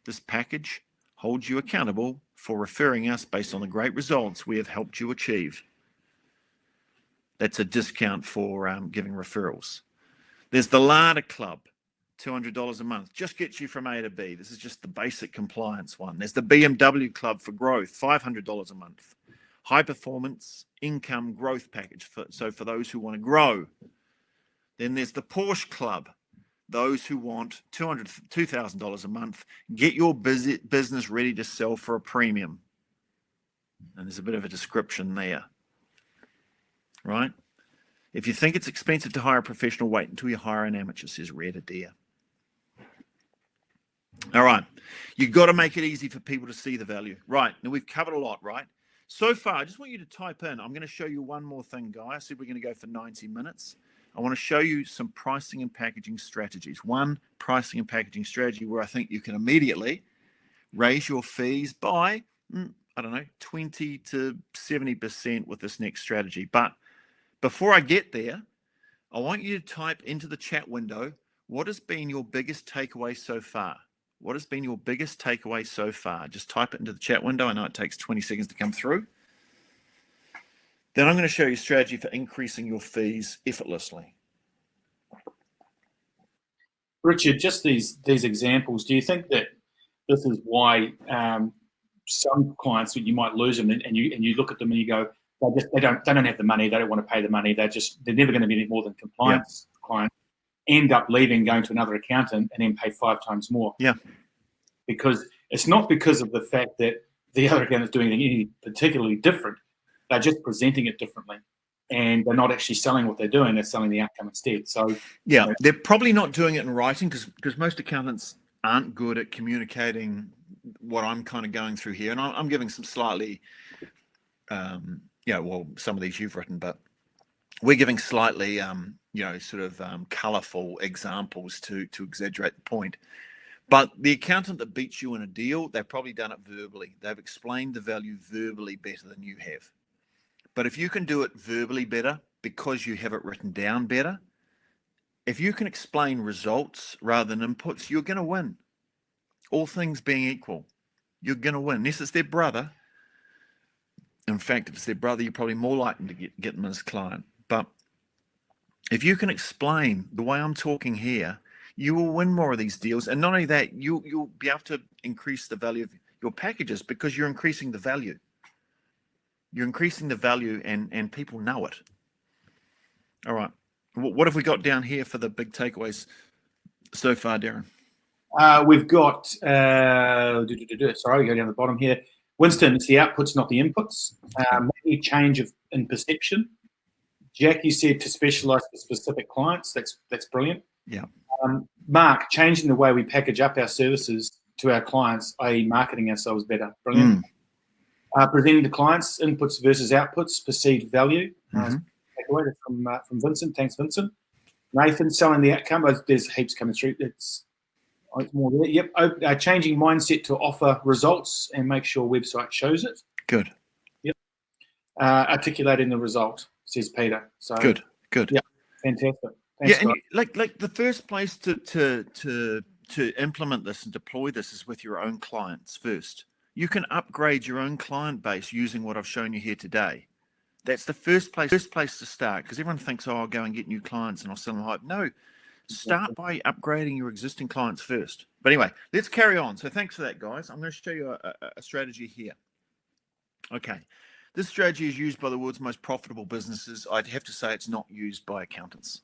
this package holds you accountable for referring us based on the great results we have helped you achieve. That's a discount for giving referrals. There's the Larder Club, $200 a month. Just gets you from A to B. This is just the basic compliance one. There's the BMW Club for growth, $500 a month. High performance income growth package, so for those who want to grow. Then there's the Porsche Club, those who want $2,000 a month. Get your business ready to sell for a premium. And there's a bit of a description there. Right? If you think it's expensive to hire a professional, wait until you hire an amateur, says Red Adair. All right. You've got to make it easy for people to see the value. Right. Now, we've covered a lot, right? So far, I just want you to type in. I'm going to show you one more thing, guys. I said we're going to go for 90 minutes. I want to show you some pricing and packaging strategies. One pricing and packaging strategy where I think you can immediately raise your fees by, I don't know, 20 to 70% with this next strategy. But before I get there, I want you to type into the chat window, what has been your biggest takeaway so far? What has been your biggest takeaway so far? Just type it into the chat window. I know it takes 20 seconds to come through. Then I'm going to show you a strategy for increasing your fees effortlessly. Richard, just these examples, do you think that this is why some clients, you might lose them and you look at them and you go, they don't have the money, they don't want to pay the money, they're never going to be any more than compliance clients, end up leaving, going to another accountant and then pay 5 times more. Yeah. Because it's not because of the fact that the other accountant is doing anything particularly different. They're just presenting it differently. And they're not actually selling what they're doing, they're selling the outcome instead. So yeah, they're probably not doing it in writing because most accountants aren't good at communicating what I'm kind of going through here. And I'm giving some slightly, some of these you've written, but we're giving slightly, colourful examples to exaggerate the point. But the accountant that beats you in a deal, they've probably done it verbally. They've explained the value verbally better than you have. But if you can do it verbally better because you have it written down better, if you can explain results rather than inputs, you're going to win. All things being equal, you're going to win. Unless it's their brother. In fact, if it's their brother, you're probably more likely to get them as a client. But if you can explain the way I'm talking here, you will win more of these deals. And not only that, you'll be able to increase the value of your packages because you're increasing the value. You're increasing the value and people know it. All right. What have we got down here for the big takeaways so far, Darren? We've got, sorry, we go down the bottom here. Winston, it's the outputs, not the inputs. Maybe change in perception. Jack, you said to specialize for specific clients. That's brilliant. Yeah. Mark, changing the way we package up our services to our clients, i.e. marketing ourselves better. Brilliant. Presenting to clients, inputs versus outputs, perceived value. Takeaway from Vincent. Thanks, Vincent. Nathan, selling the outcome. There's heaps coming through. It's more there. Yep. Changing mindset to offer results and make sure website shows it. Good. Yep. Articulating the result. says Peter. So Good. Yeah, fantastic. Thanks, Yeah, and guys. like the first place to implement this and deploy this is with your own clients first. You can upgrade your own client base using what I've shown you here today. That's the first place to start, because everyone thinks, oh, I'll go and get new clients and I'll sell them hype. No, start by upgrading your existing clients first. But anyway, let's carry on. So thanks for that, guys. I'm going to show you a strategy here. Okay. This strategy is used by the world's most profitable businesses. I'd have to say it's not used by accountants.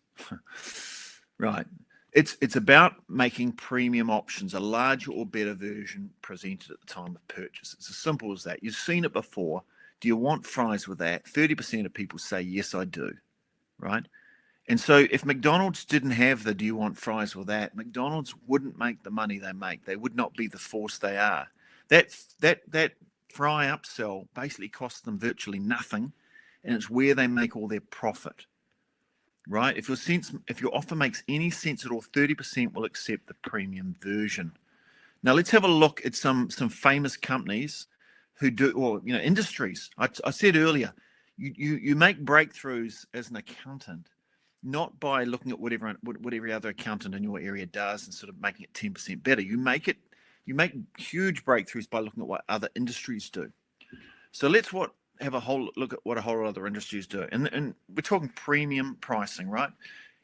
Right. It's about making premium options, a larger or better version presented at the time of purchase. It's as simple as that. You've seen it before. Do you want fries with that? 30% of people say, yes, I do. Right. And so if McDonald's didn't have the do you want fries with that, McDonald's wouldn't make the money they make. They would not be the force they are. That fry upsell basically costs them virtually nothing, and it's where they make all their profit. Right? If your offer makes any sense at all, 30% will accept the premium version. Now let's have a look at some famous companies who do, or industries. I said earlier, you make breakthroughs as an accountant, not by looking at what every other accountant in your area does and sort of making it 10% better. You make huge breakthroughs by looking at what other industries do. So let's have a whole look at what a whole lot of other industries do. And we're talking premium pricing, right?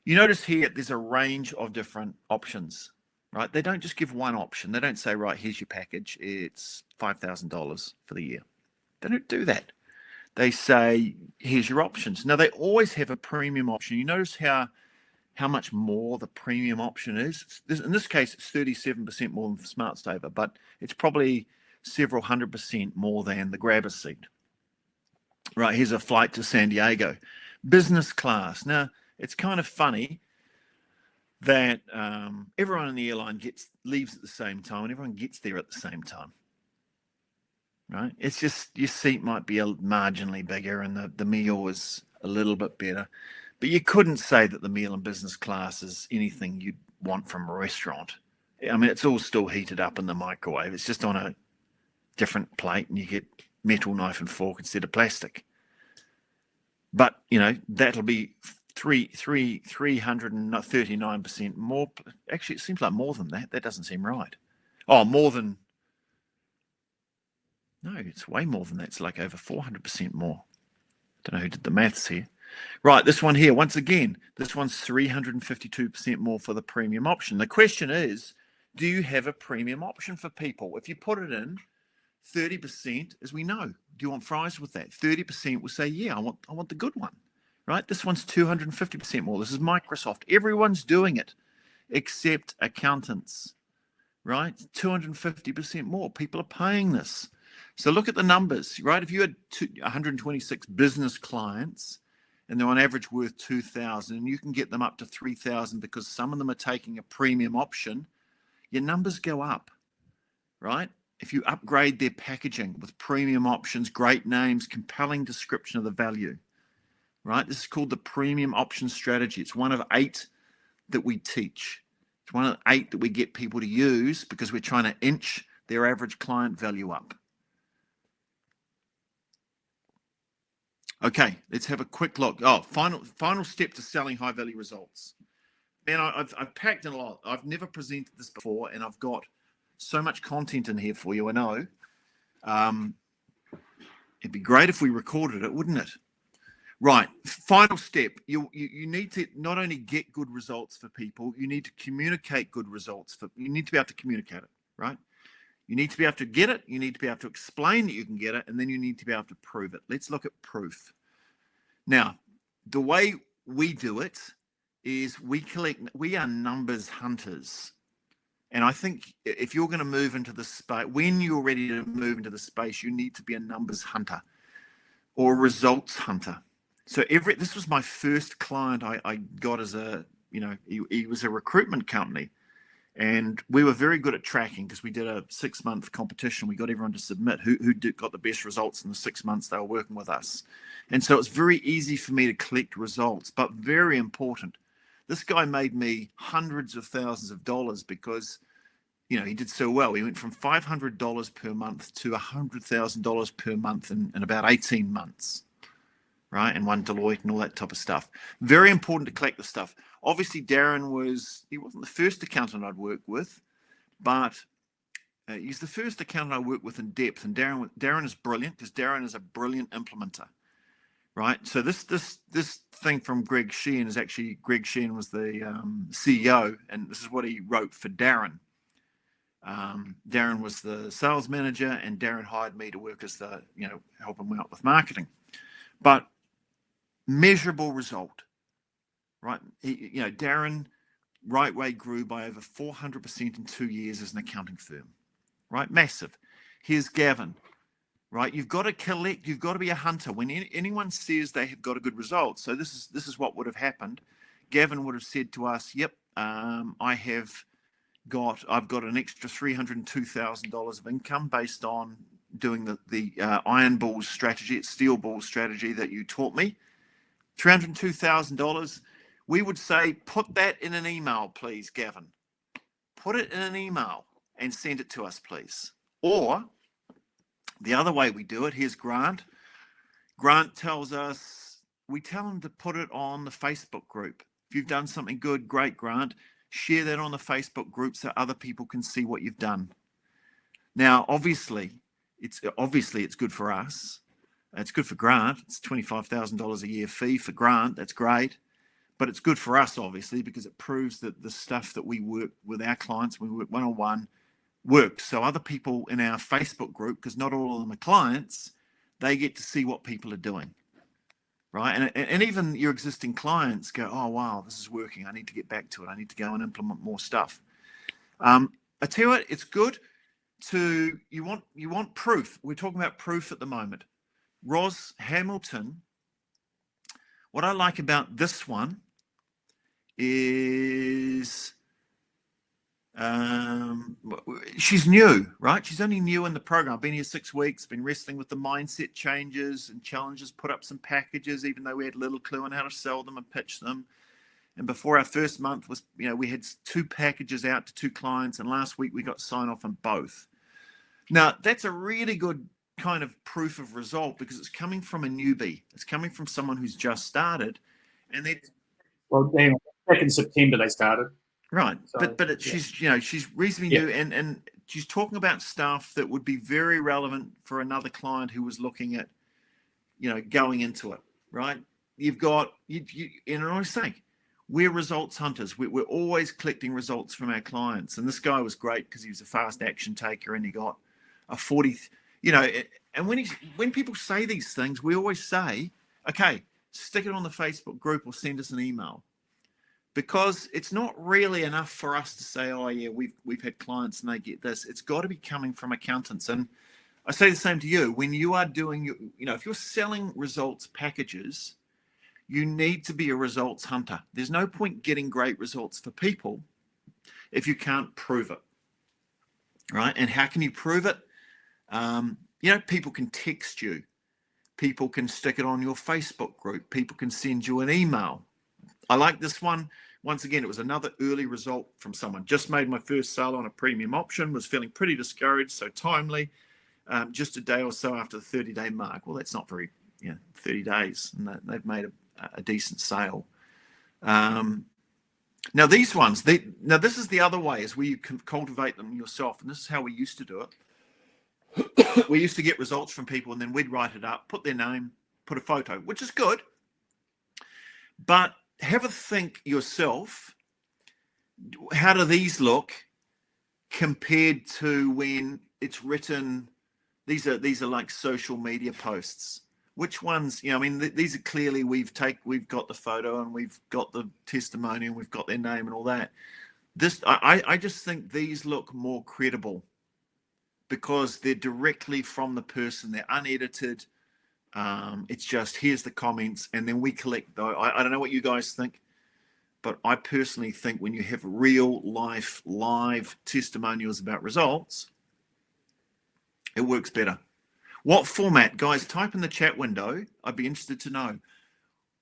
You notice here there's a range of different options, right? They don't just give one option. They don't say, right, here's your package. It's $5,000 for the year. They don't do that. They say, here's your options. Now, they always have a premium option. You notice how much more the premium option is. In this case, it's 37% more than the Smart Saver, but it's probably several 100% more than the Grabber seat. Right, here's a flight to San Diego, business class. Now, it's kind of funny that everyone in the airline leaves at the same time and everyone gets there at the same time. Right? It's just your seat might be marginally bigger and the meal is a little bit better. But you couldn't say that the meal in business class is anything you'd want from a restaurant. I mean, it's all still heated up in the microwave. It's just on a different plate and you get metal knife and fork instead of plastic. But, that'll be 339% more. Actually, it seems like more than that. That doesn't seem right. Oh, more than... No, it's way more than that. It's like over 400% more. Don't know who did the maths here. Right, this one here, once again, this one's 352% more for the premium option. The question is, do you have a premium option for people? If you put it in, 30%, as we know, do you want fries with that? 30% will say, yeah, I want the good one, right? This one's 250% more. This is Microsoft. Everyone's doing it except accountants, right? 250% more. People are paying this. So look at the numbers, right? If you had 126 business clients and they're on average worth 2,000, and you can get them up to 3,000 because some of them are taking a premium option, your numbers go up, right? If you upgrade their packaging with premium options, great names, compelling description of the value, right? This is called the premium option strategy. It's one of 8 that we teach. It's one of 8 that we get people to use because we're trying to inch their average client value up. Okay, let's have a quick look. Oh, final step to selling high value results. Man, I've packed in a lot. I've never presented this before, and I've got so much content in here for you. I know. It'd be great if we recorded it, wouldn't it? Right. Final step. You need to not only get good results for people, you need to communicate good results you need to be able to communicate it, right? You need to be able to get it. You need to be able to explain that you can get it, and then you need to be able to prove it. Let's look at proof. Now, the way we do it is we are numbers hunters. And I think if you're going to move into the space, when you're ready to move into the space, you need to be a numbers hunter or a results hunter. So this was my first client I got as he was a recruitment company. And we were very good at tracking because we did a 6-month competition. We got everyone to submit who got the best results in the 6 months they were working with us. And so it's very easy for me to collect results, but very important. This guy made me hundreds of thousands of dollars because, he did so well. He went from $500 per month to $100,000 per month in about 18 months, right? And one Deloitte and all that type of stuff. Very important to collect the stuff. Obviously, Darren he wasn't the first accountant I'd worked with, but he's the first accountant I worked with in depth. And Darren is brilliant because Darren is a brilliant implementer, right? So this thing from Greg Sheehan is actually, Greg Sheehan was the CEO, and this is what he wrote for Darren. Darren was the sales manager, and Darren hired me to work as the, help him out with marketing. But measurable result, right? Darren Rightway grew by over 400% in 2 years as an accounting firm, right? Massive. Here's Gavin, right? You've got to collect. You've got to be a hunter. When anyone says they have got a good result, so this is what would have happened. Gavin would have said to us, "Yep, I've got an extra $302,000 of income based on doing the Iron Balls strategy, Steel Balls strategy that you taught me. $302,000. We would say, put that in an email, please, Gavin. Put it in an email and send it to us, please." Or the other way we do it, here's Grant. Grant tells us, we tell him to put it on the Facebook group. If you've done something good, great, Grant. Share that on the Facebook group so other people can see what you've done. Now, obviously, it's good for us. It's good for Grant. It's $25,000 a year fee for Grant. That's great. But it's good for us, obviously, because it proves that the stuff that we work with our clients, we work one-on-one, works. So other people in our Facebook group, because not all of them are clients, they get to see what people are doing, right? And even your existing clients go, "Oh, wow, this is working. I need to get back to it. I need to go and implement more stuff." I tell you what, it's good to, you want proof. We're talking about proof at the moment. Ros Hamilton, what I like about this one is she's new, right? She's only new in the program. I've been here 6 weeks, been wrestling with the mindset changes and challenges, put up some packages, even though we had little clue on how to sell them and pitch them. And before our first month was, we had 2 packages out to 2 clients, and last week we got sign off on both. Now, that's a really good kind of proof of result because it's coming from a newbie. It's coming from someone who's just started. And then, well, damn, back in September they started. Right, so, but she's reasonably new, and she's talking about stuff that would be very relevant for another client who was looking at, going into it. Right? You've got and I was saying, we're results hunters. We're always collecting results from our clients, and this guy was great because he was a fast action taker, and he got a 40. And when people say these things, we always say, "Okay, stick it on the Facebook group or send us an email." Because it's not really enough for us to say, "Oh yeah, we've had clients and they get this." It's got to be coming from accountants. And I say the same to you. When you are doing, if you're selling results packages, you need to be a results hunter. There's no point getting great results for people if you can't prove it, right? And how can you prove it? People can text you. People can stick it on your Facebook group. People can send you an email. I like this one. Once again, it was another early result from someone. Just made my first sale on a premium option, was feeling pretty discouraged, so timely, just a day or so after the 30-day mark. Well, that's not very, 30 days, and they've made a decent sale. Now, these ones, this is the other way, is where you can cultivate them yourself, and this is how we used to do it. We used to get results from people, and then we'd write it up, put their name, put a photo, which is good, but have a think yourself. How do these look compared to when it's written? These are like social media posts. Which ones? These are clearly we've got the photo and we've got the testimony and we've got their name and all that. I just think these look more credible because they're directly from the person. They're unedited. It's just, here's the comments, and then we collect those. I don't know what you guys think, but I personally think when you have real life, live testimonials about results, it works better. What format, guys? Type in the chat window. I'd be interested to know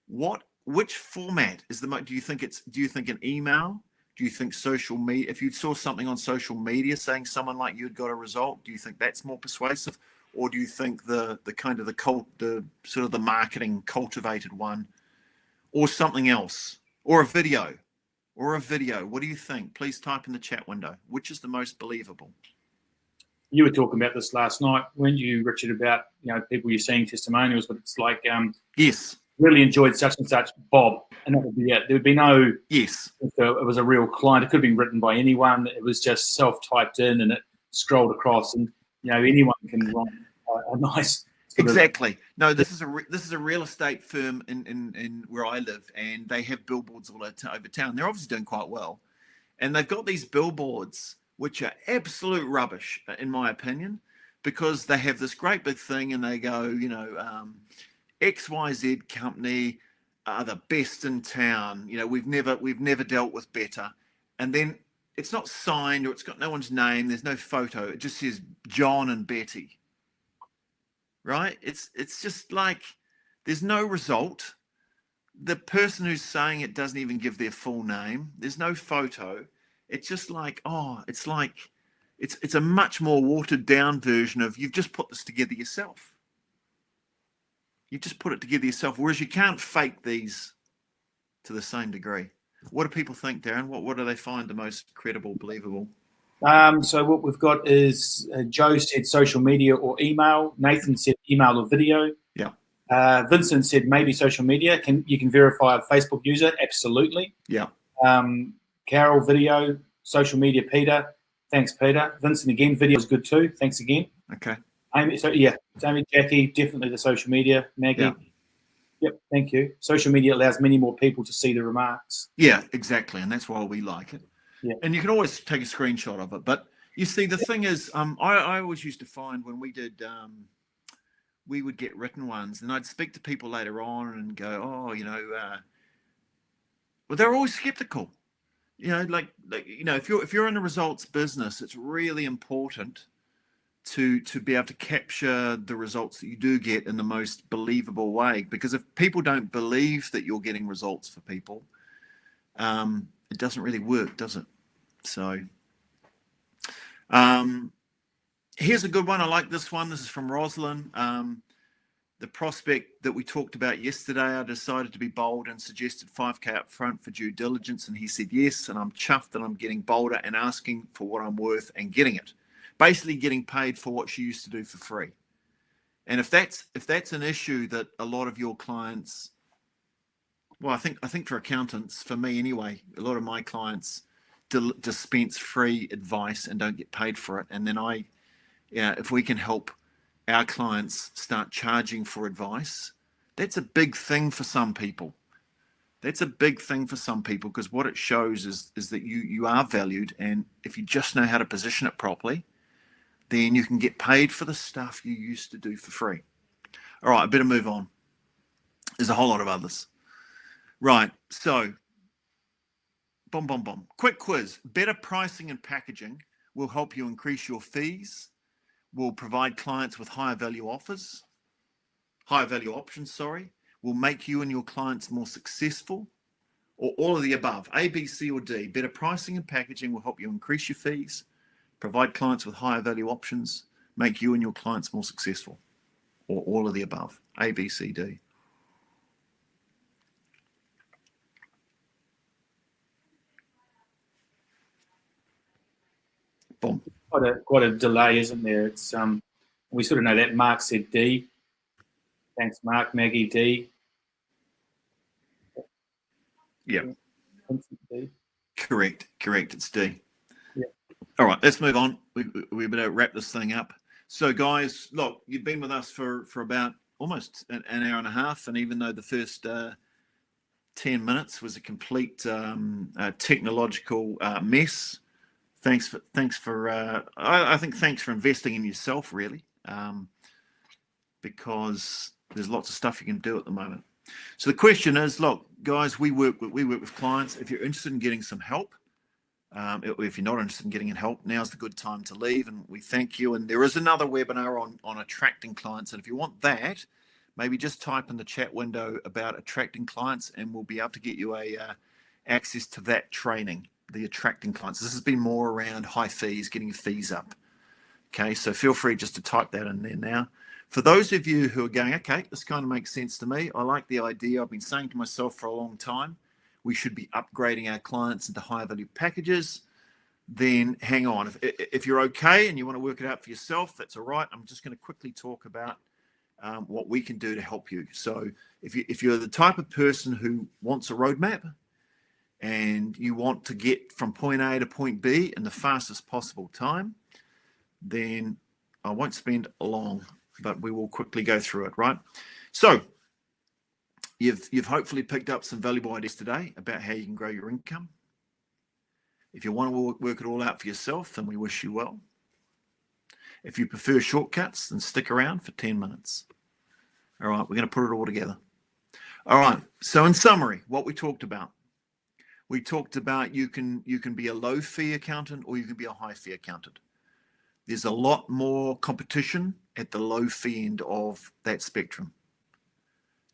which format is the most. Do you think an email? Do you think social media? If you saw something on social media saying someone like you had got a result, do you think that's more persuasive? or do you think the sort of the marketing cultivated one, or something else, or a video? What do you think? Please type in the chat window. Which is the most believable? You were talking about this last night, weren't you, Richard, about people you're seeing testimonials, but it's like yes, really enjoyed such and such Bob, and that would be it. There would be no yes. It was a real client. It could have been written by anyone. It was just self-typed in and it scrolled across, and anyone can write a nice. Exactly. No, this is a real estate firm in where I live, and they have billboards all over town. They're obviously doing quite well, and they've got these billboards which are absolute rubbish, in my opinion, because they have this great big thing, and they go, XYZ company are the best in town. We've never dealt with better, and then it's not signed, or it's got no one's name. There's no photo. It just says John and Betty. Right? It's just like there's no result. The person who's saying it doesn't even give their full name. There's no photo. It's just like, it's a much more watered down version of, you've just put this together yourself. You've just put it together yourself, whereas you can't fake these to the same degree. What do people think, Darren? What do they find the most credible, believable? So what we've got is Joe said social media or email. Nathan said email or video. Yeah. Vincent said maybe social media. You can verify a Facebook user? Absolutely. Yeah. Carol, video. Social media, Peter. Thanks, Peter. Vincent again, video is good too. Thanks again. Okay. Amy, Amy, Jackie, definitely the social media. Maggie. Yeah. Yep, thank you. Social media allows many more people to see the remarks. Yeah, exactly, and that's why we like it. Yeah. And you can always take a screenshot of it. But you see, the thing is, I always used to find when we did, we would get written ones, and I'd speak to people later on and go, well, they're always skeptical. If you're in a results business, it's really important to be able to capture the results that you do get in the most believable way. Because if people don't believe that you're getting results for people, it doesn't really work, does it? So here's a good one. I like this one. This is from Rosalind. The prospect that we talked about yesterday, I decided to be bold and suggested 5K up front for due diligence, and he said yes, and I'm chuffed that I'm getting bolder and asking for what I'm worth and getting it. Basically getting paid for what she used to do for free. And if that's an issue that a lot of your clients, well, I think for accountants, for me anyway, a lot of my clients dispense free advice and don't get paid for it. And then if we can help our clients start charging for advice, that's a big thing for some people. That's a big thing for some people, because what it shows is that you are valued, and if you just know how to position it properly, then you can get paid for the stuff you used to do for free. All right, I better move on. There's a whole lot of others. Right, so quick quiz. Better pricing and packaging will help you increase your fees, will provide clients with higher value options, will make you and your clients more successful, or all of the above. A, B, C, or D. Better pricing and packaging will help you increase your fees, provide clients with higher value options, make you and your clients more successful, or all of the above. A, B, C, D. Boom. Quite a delay, isn't there? It's we sort of know that. Mark said D. Thanks, Mark. Maggie, D. Yeah. D. Correct. It's D. Yeah. All right, let's move on. We better wrap this thing up. So, guys, look, you've been with us for about almost an hour and a half, and even though the first 10 minutes was a complete technological mess, thanks for I think thanks for investing in yourself, really, because there's lots of stuff you can do at the moment. So the question is, look, guys, we work with clients. If you're interested in getting some help, if you're not interested in getting help, now's the good time to leave, and we thank you. And there is another webinar on attracting clients, and if you want that, maybe just type in the chat window about attracting clients, and we'll be able to get you access to that training, the attracting clients. This has been more around high fees, getting your fees up, Okay, so feel free just to type that in there now. For those of you who are going, okay, this kind of makes sense to me. I like the idea. I've been saying to myself for a long time, we should be upgrading our clients into higher value packages. Then hang on. If you're okay and you want to work it out for yourself, that's all right. I'm just going to quickly talk about what we can do to help you. So if you're the type of person who wants a roadmap and you want to get from point A to point B in the fastest possible time, then I won't spend long, but we will quickly go through it, right? So you've hopefully picked up some valuable ideas today about how you can grow your income. If you want to work it all out for yourself, then we wish you well. If you prefer shortcuts, then stick around for 10 minutes. All right, we're going to put it all together. All right, so in summary, what we talked about. We talked about you can be a low fee accountant or you can be a high fee accountant. There's a lot more competition at the low fee end of that spectrum.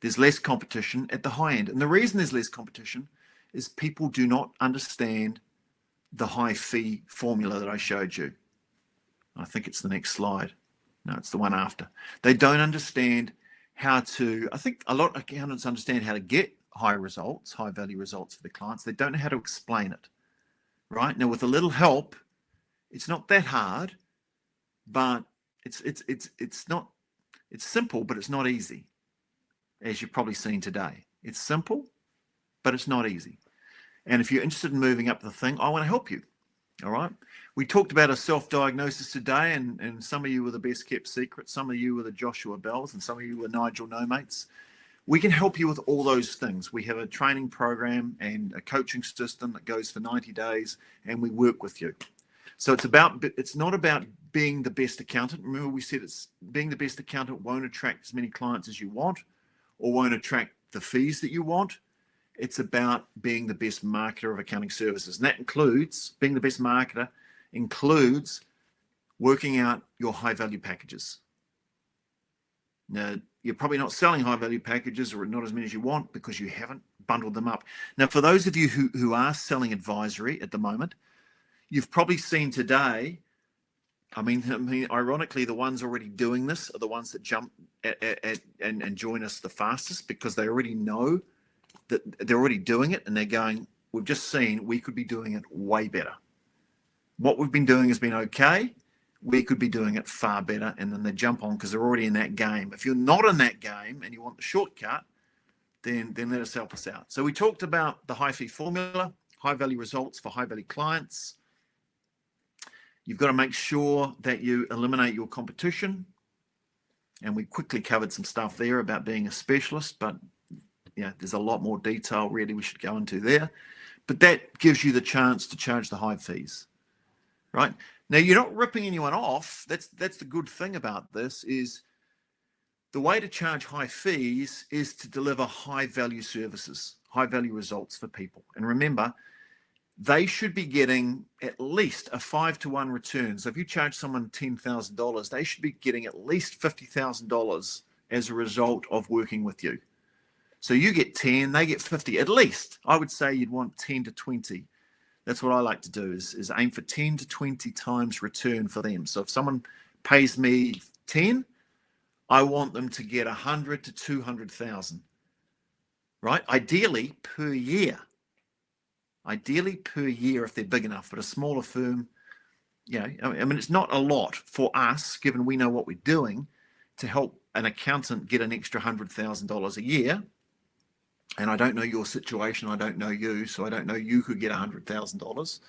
There's less competition at the high end. And the reason there's less competition is people do not understand the high fee formula that I showed you. I think it's the next slide. No, it's the one after. They don't understand how to, I think a lot of accountants understand how to get high results, high value results for their clients. They don't know how to explain it, right? Now, with a little help, it's not that hard, but it's simple, but it's not easy, as you've probably seen today. It's simple, but it's not easy. And if you're interested in moving up the thing, I want to help you. All right. We talked about a self-diagnosis today, and some of you were the best kept secret. Some of you were the Joshua Bells, and some of you were Nigel No Mates. We can help you with all those things. We have a training program and a coaching system that goes for 90 days, and we work with you. So it's not about being the best accountant. Remember, we said it's being the best accountant won't attract as many clients as you want, or won't attract the fees that you want. It's about being the best marketer of accounting services. And that includes, being the best marketer includes working out your high value packages. Now, you're probably not selling high value packages, or not as many as you want, because you haven't bundled them up. Now, for those of you who are selling advisory at the moment, you've probably seen today, I mean, ironically, the ones already doing this are the ones that jump and join us the fastest, because they already know that they're already doing it, and they're going, we've just seen we could be doing it way better. What we've been doing has been okay. We could be doing it far better. And then they jump on because they're already in that game. If you're not in that game and you want the shortcut, then let us help us out. So we talked about the high fee formula, high value results for high value clients. You've got to make sure that you eliminate your competition. And we quickly covered some stuff there about being a specialist, but yeah, there's a lot more detail really we should go into there. But that gives you the chance to charge the high fees, right? Now, you're not ripping anyone off. That's the good thing about this, is the way to charge high fees is to deliver high value services, high value results for people. And remember, they should be getting at least a 5-to-1 return. So if you charge someone $10,000, they should be getting at least $50,000 as a result of working with you. So you get 10, they get 50. At least, I would say you'd want 10 to 20. That's what I like to do, is aim for 10 to 20 times return for them. So if someone pays me 10, I want them to get 100 to 200,000, right? Ideally per year. Ideally per year if they're big enough. But a smaller firm, you know, I mean, it's not a lot for us, given we know what we're doing, to help an accountant get an extra $100,000 a year. And I don't know your situation. I don't know you. So I don't know you could get $100,000.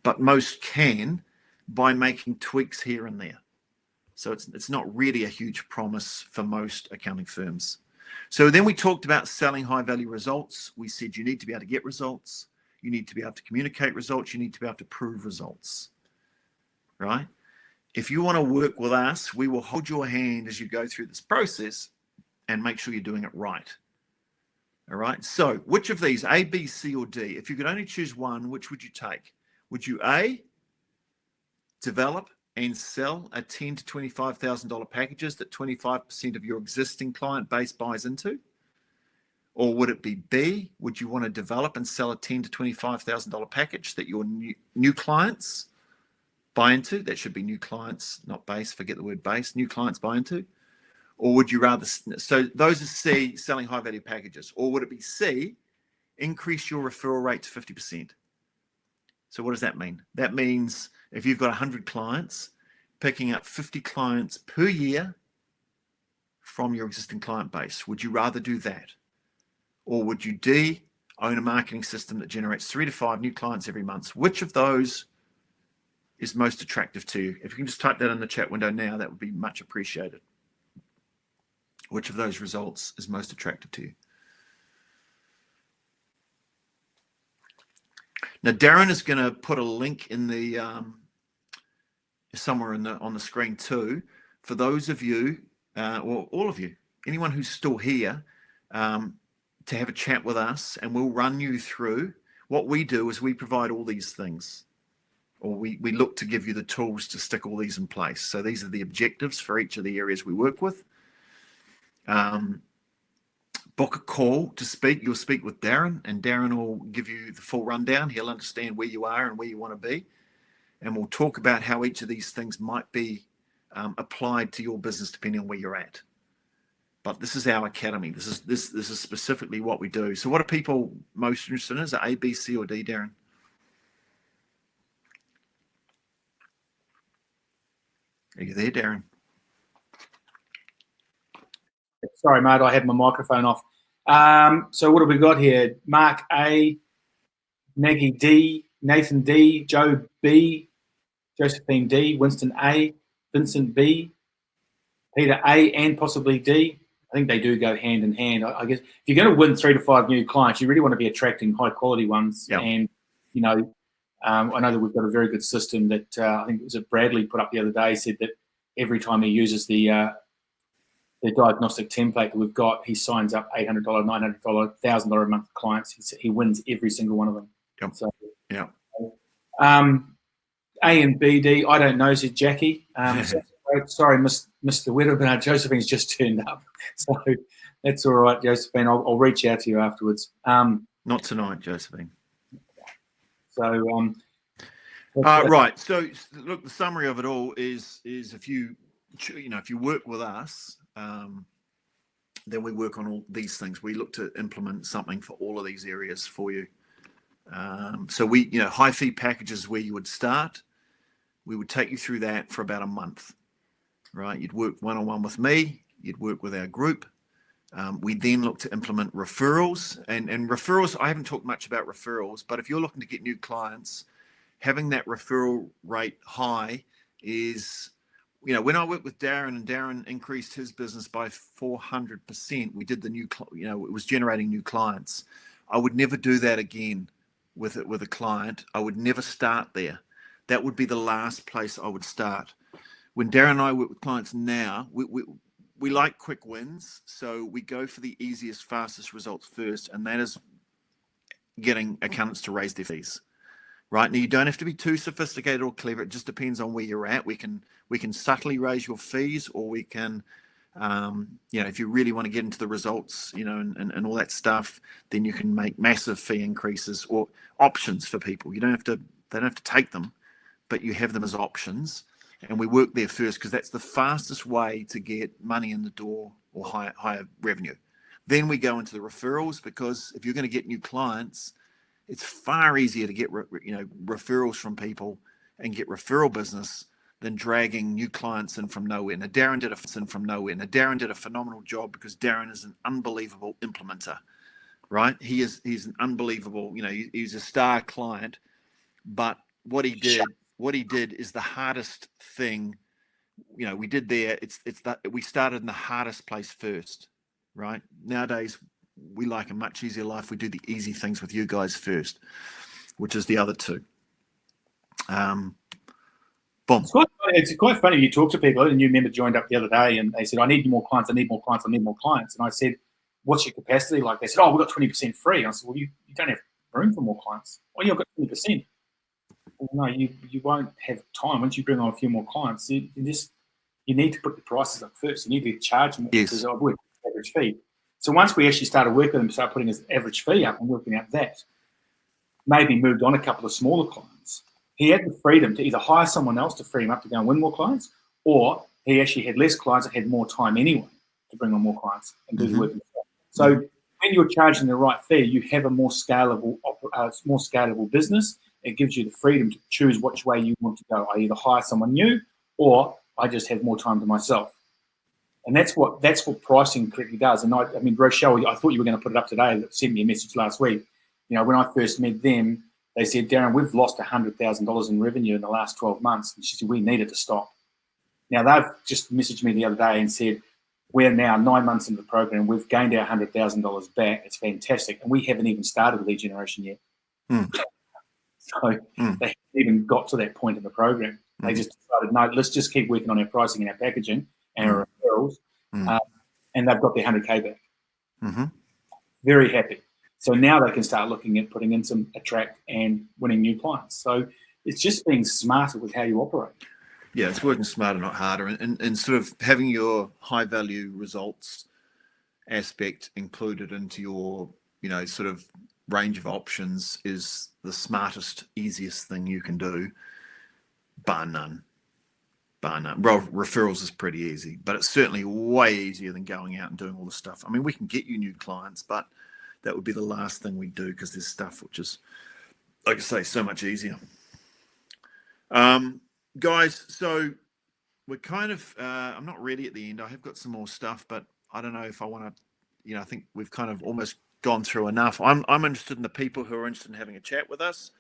But most can by making tweaks here and there. So it's not really a huge promise for most accounting firms. So then we talked about selling high value results. We said you need to be able to get results. You need to be able to communicate results. You need to be able to prove results, right? If you want to work with us, we will hold your hand as you go through this process and make sure you're doing it right. All right. So which of these, A, B, C, or D, if you could only choose one, which would you take? Would you A, develop and sell a $10,000 to $25,000 packages that 25% of your existing client base buys into? Or would it be B, would you want to develop and sell a $10,000 to $25,000 package that your new clients buy into? That should be new clients, not base. Forget the word base. New clients buy into. Or would you rather, so those are C, selling high value packages. Or would it be C, increase your referral rate to 50%? So what does that mean? That means if you've got 100 clients, picking up 50 clients per year from your existing client base. Would you rather do that? Or would you D, own a marketing system that generates 3 to 5 new clients every month? Which of those is most attractive to you? If you can just type that in the chat window now, that would be much appreciated. Which of those results is most attractive to you? Now, Darren is going to put a link in the somewhere on the screen too, for those of you, or all of you, anyone who's still here, to have a chat with us, and we'll run you through. What we do is we provide all these things, or we look to give you the tools to stick all these in place. So these are the objectives for each of the areas we work with. Book a call to speak. You'll speak with Darren, and Darren will give you the full rundown. He'll understand where you are and where you want to be, and we'll talk about how each of these things might be applied to your business depending on where you're at. But this is our academy. This is specifically what we do. So what are people most interested in? Is it A, B, C, or D, Darren? Are you there, Darren? Sorry, mate, I had my microphone off. So what have we got here? Mark A, Maggie D, Nathan D, Joe B, Josephine D, Winston A, Vincent B, Peter A, and possibly D. I think they do go hand in hand. I guess if you're going to win 3 to 5 new clients, you really want to be attracting high quality ones. Yep. And, you know, I know that we've got a very good system that I think it was Bradley put up the other day, said that every time he uses the diagnostic template that we've got, he signs up $800, $900, $1,000 a month clients. He wins every single one of them. Yep. So, yeah. A and B, D, I don't know, said Jackie. Sorry, missed the weather, but Josephine's just turned up. So that's all right, Josephine. I'll reach out to you afterwards. Not tonight, Josephine. So, right. So look, the summary of it all is if you work with us, then we work on all these things. We look to implement something for all of these areas for you. So we, high fee packages where you would start. We would take you through that for about a month, right? You'd work one-on-one with me. You'd work with our group. We then look to implement referrals, and referrals. I haven't talked much about referrals, but if you're looking to get new clients, having that referral rate high is, when I worked with Darren and Darren increased his business by 400%, we did the new, it was generating new clients. I would never do that again with a client. I would never start there. That would be the last place I would start. When Darren and I work with clients now, we like quick wins. So we go for the easiest, fastest results first. And that is getting accountants to raise their fees. Right now, you don't have to be too sophisticated or clever. It just depends on where you're at. We can subtly raise your fees, or we can, if you really want to get into the results, and all that stuff, then you can make massive fee increases or options for people. They don't have to take them, but you have them as options. And we work there first because that's the fastest way to get money in the door or higher revenue. Then we go into the referrals, because if you're going to get new clients, it's far easier to get referrals from people and get referral business than dragging new clients in from nowhere. Now, Darren did a phenomenal job, because Darren is an unbelievable implementer, right? He's an unbelievable, he's a star client, but what he did is the hardest thing, we did there. It's that we started in the hardest place first, right? Nowadays, we like a much easier life. We do the easy things with you guys first, which is the other two. Boom. It's quite funny. You talk to people. A new member joined up the other day, and they said, I need more clients. And I said, what's your capacity like? They said, we've got 20% free. And I said, well, you don't have room for more clients. Well, you've got 20%. Well, no, you won't have time. Once you bring on a few more clients, you need to put the prices up first. You need to charge more. Yes. Because I work average fee. So once we actually started working with them, start putting his average fee up and working out that, maybe moved on a couple of smaller clients, he had the freedom to either hire someone else to free him up to go and win more clients, or he actually had less clients and had more time anyway to bring on more clients and do the work himself. So when you're charging the right fee, you have a more scalable business. It gives you the freedom to choose which way you want to go. I either hire someone new, or I just have more time to myself. And that's what pricing correctly does. And I mean, Rochelle, I thought you were going to put it up today. That sent me a message last week. You know, when I first met them, they said, Darren, we've lost $100,000 in revenue in the last 12 months. And she said, we need it to stop. Now, they've just messaged me the other day and said, we're now 9 months into the program. We've gained our $100,000 back. It's fantastic. And we haven't even started lead generation yet. So they haven't even got to that point in the program. They just decided, no, let's just keep working on our pricing and our packaging and our referrals. And they've got their 100K back. Very happy. So now they can start looking at putting in some attract and winning new clients. So it's just being smarter with how you operate. Yeah, it's working smarter, not harder, and sort of having your high value results aspect included into your, you know, sort of range of options is the smartest, easiest thing you can do, bar none. Well, referrals is pretty easy, but it's certainly way easier than going out and doing all the stuff. I mean, we can get you new clients, but that would be the last thing we do because there's stuff which is, like I say, so much easier. Guys, so we're kind of, I'm not ready at the end. I have got some more stuff, but I don't know if I want to, you know, I think we've kind of almost gone through enough. I'm interested in the people who are interested in having a chat with us.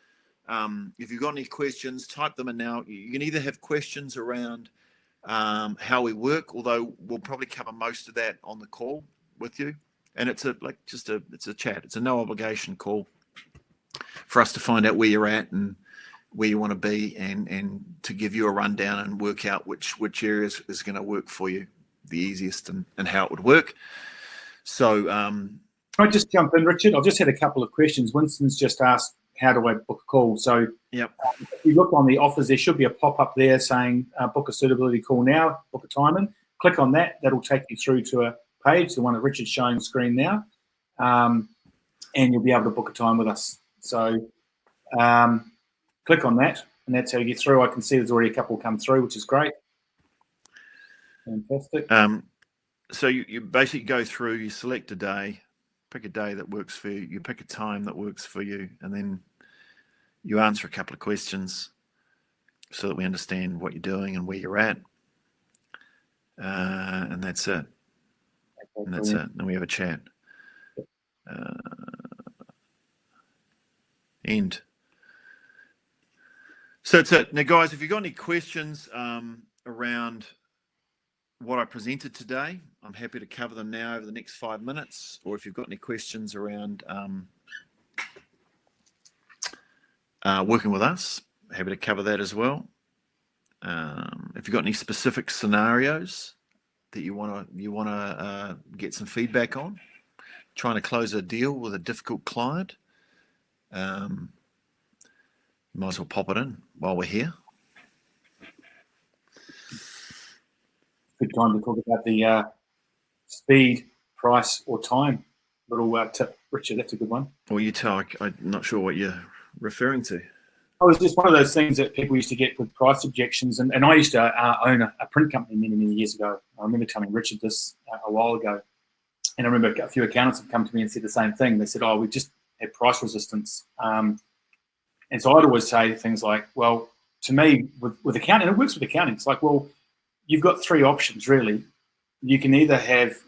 If you've got any questions, type them in now. You can either have questions around how we work, although we'll probably cover most of that on the call with you. And it's a chat. It's a no obligation call for us to find out where you're at and where you want to be, and to give you a rundown and work out which areas is going to work for you the easiest and how it would work. So I just jump in, Richard. I've just had a couple of questions. Winston's just asked, how do I book a call? So if you look on the offers, there should be a pop-up there saying book a suitability call now, book a time in. Click on that. That'll take you through to a page, the one that Richard's showing screen now, and you'll be able to book a time with us. So click on that, and that's how you get through. I can see there's already a couple come through, which is great. Fantastic. So you basically go through, you select a day, pick a day that works for you, you pick a time that works for you, and then you answer a couple of questions so that we understand what you're doing and where you're at. And that's it. And that's it. And we have a chat. End. So that's it. Now, guys, if you've got any questions around what I presented today, I'm happy to cover them now over the next 5 minutes. Or if you've got any questions around working with us, happy to cover that as well. If you've got any specific scenarios that you want to get some feedback on, trying to close a deal with a difficult client, you might as well pop it in while we're here. Good time to talk about the speed, price, or time little tip. Richard, that's a good one. Well, you tell. I'm not sure what you're referring to. Oh, it's just one of those things that people used to get with price objections. And I used to own a print company many, many years ago. I remember telling Richard this a while ago. And I remember a few accountants have come to me and said the same thing. They said, oh, we just had price resistance. And so I'd always say things like, well, to me, with accounting, it works with accounting. It's like, well, you've got three options, really. You can either have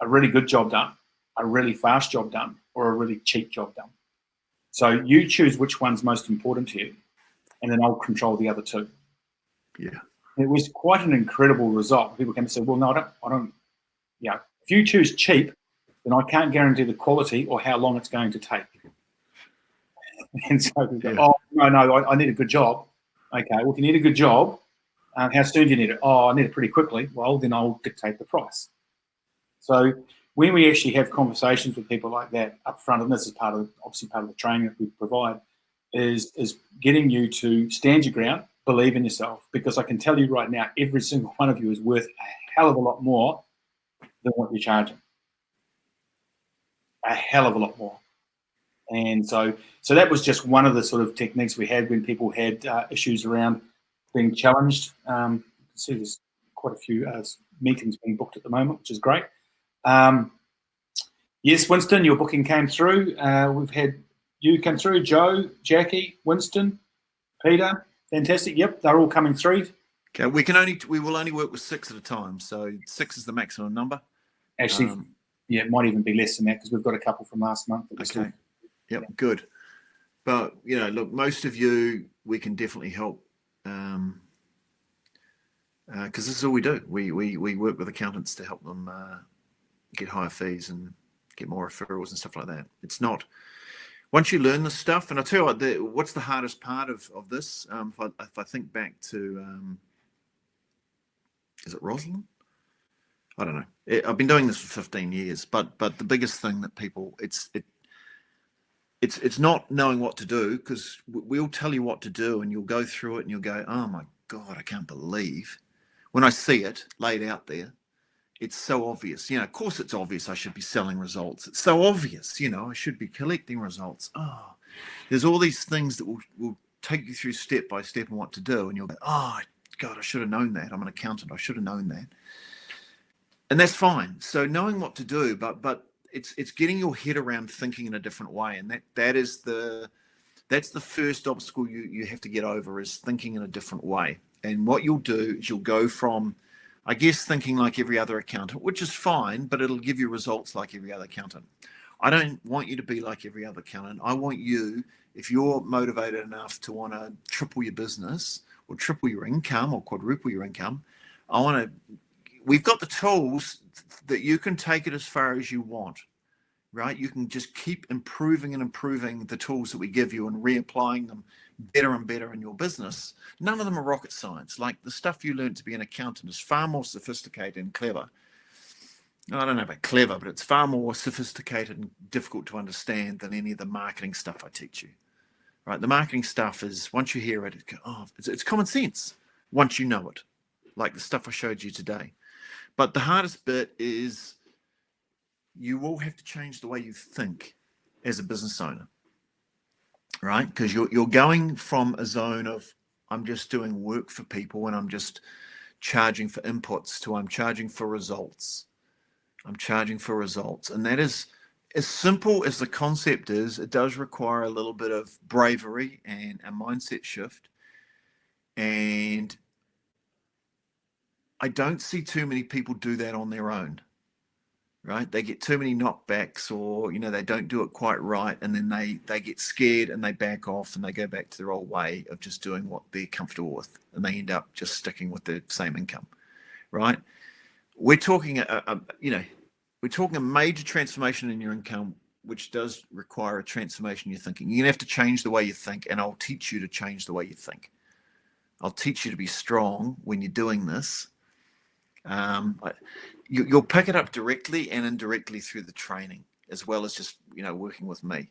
a really good job done, a really fast job done, or a really cheap job done. So you choose which one's most important to you, and then I'll control the other two. Yeah. It was quite an incredible result. People came and said, well, no, I don't, yeah. If you choose cheap, then I can't guarantee the quality or how long it's going to take. And so we go, oh, no, I need a good job. Okay, well, if you need a good job, how soon do you need it? Oh, I need it pretty quickly. Well, then I'll dictate the price. So when we actually have conversations with people like that up front, and this is obviously part of the training that we provide, is getting you to stand your ground, believe in yourself, because I can tell you right now, every single one of you is worth a hell of a lot more than what you're charging. A hell of a lot more. And so that was just one of the sort of techniques we had when people had issues around being challenged. You can see there's quite a few meetings being booked at the moment, which is great. Yes, Winston, your booking came through. We've had you come through, Joe, Jackie, Winston, Peter. Fantastic. Yep, they're all coming through. Okay, we will only work with 6 at a time, so 6 is the maximum number. Actually, yeah, it might even be less than that because we've got a couple from last month. Okay. Yep, yeah. Good. But look, most of you we can definitely help because this is all we do. We work with accountants to help them get higher fees and get more referrals and stuff like that. It's not. Once you learn this stuff, and I'll tell you what, what's the hardest part of this? If I think back to, is it Rosalind? I don't know. I've been doing this for 15 years, but the biggest thing that people, it's not knowing what to do, because we'll tell you what to do and you'll go through it and you'll go, oh my God, I can't believe. When I see it laid out there, it's so obvious. Of course it's obvious I should be selling results. It's so obvious, I should be collecting results. Oh, there's all these things that will take you through step by step on what to do. And you'll go, oh, God, I should have known that. I'm an accountant. I should have known that. And that's fine. So knowing what to do, but it's getting your head around thinking in a different way. And that's the first obstacle you have to get over, is thinking in a different way. And what you'll do is you'll go from, I guess, thinking like every other accountant, which is fine, but it'll give you results like every other accountant. I don't want you to be like every other accountant. I want you, if you're motivated enough to want to triple your business or triple your income or quadruple your income, we've got the tools that you can take it as far as you want, right? You can just keep improving and improving the tools that we give you and reapplying them better and better in your business. None of them are rocket science. Like the stuff you learn to be an accountant is far more sophisticated and clever. I don't know about clever, but it's far more sophisticated and difficult to understand than any of the marketing stuff I teach you, right? The marketing stuff is, once you hear it, it's common sense once you know it, like the stuff I showed you today. But the hardest bit is you will have to change the way you think as a business owner, right? Because you're going from a zone of, I'm just doing work for people and I'm just charging for inputs, to I'm charging for results. I'm charging for results. And that is, as simple as the concept is, it does require a little bit of bravery and a mindset shift. And I don't see too many people do that on their own, right? They get too many knockbacks, or, they don't do it quite right. And then they get scared and they back off and they go back to their old way of just doing what they're comfortable with. And they end up just sticking with the same income, right? We're talking we're talking a major transformation in your income, which does require a transformation in your thinking. You're going to have to change the way you think, and I'll teach you to change the way you think. I'll teach you to be strong when you're doing this. You'll pick it up directly and indirectly through the training, as well as just, working with me.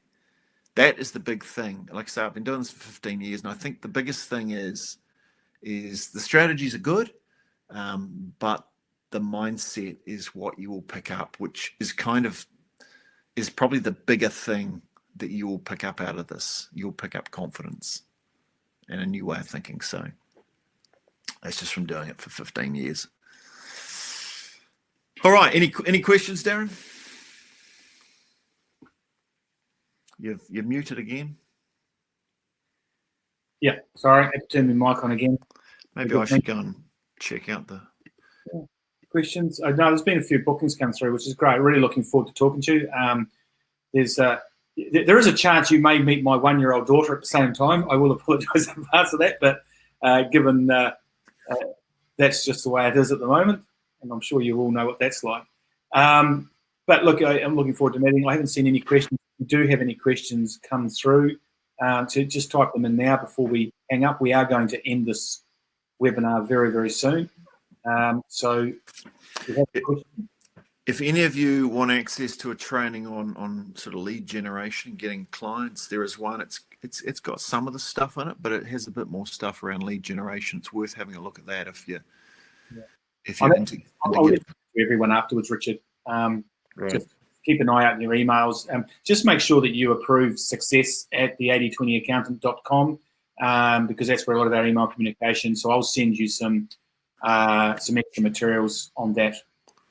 That is the big thing. Like I say, I've been doing this for 15 years, and I think the biggest thing is the strategies are good, but the mindset is what you will pick up, which is probably the bigger thing that you will pick up out of this. You'll pick up confidence and a new way of thinking. So that's just from doing it for 15 years. All right. Any questions, Darren? You're muted again. Yeah. Sorry, I had to turn my mic on again. Maybe I should go and check out the questions. No, there's been a few bookings come through, which is great. Really looking forward to talking to you. There is a chance you may meet my 1-year-old daughter at the same time. I will apologise in advance of that, but given that's just the way it is at the moment, and I'm sure you all know what that's like. But look, I'm looking forward to meeting. I haven't seen any questions. If you do have any questions come through, to just type them in now before we hang up. We are going to end this webinar very, very soon. So if any of you want access to a training on sort of lead generation, getting clients, there is one. It's got some of the stuff in it, but it has a bit more stuff around lead generation. It's worth having a look at that if you're I'll into let everyone afterwards, Richard. Right. keep an eye out in your emails. Just make sure that you approve success@the8020accountant.com, because that's where a lot of our email communication. So I'll send you some extra materials on that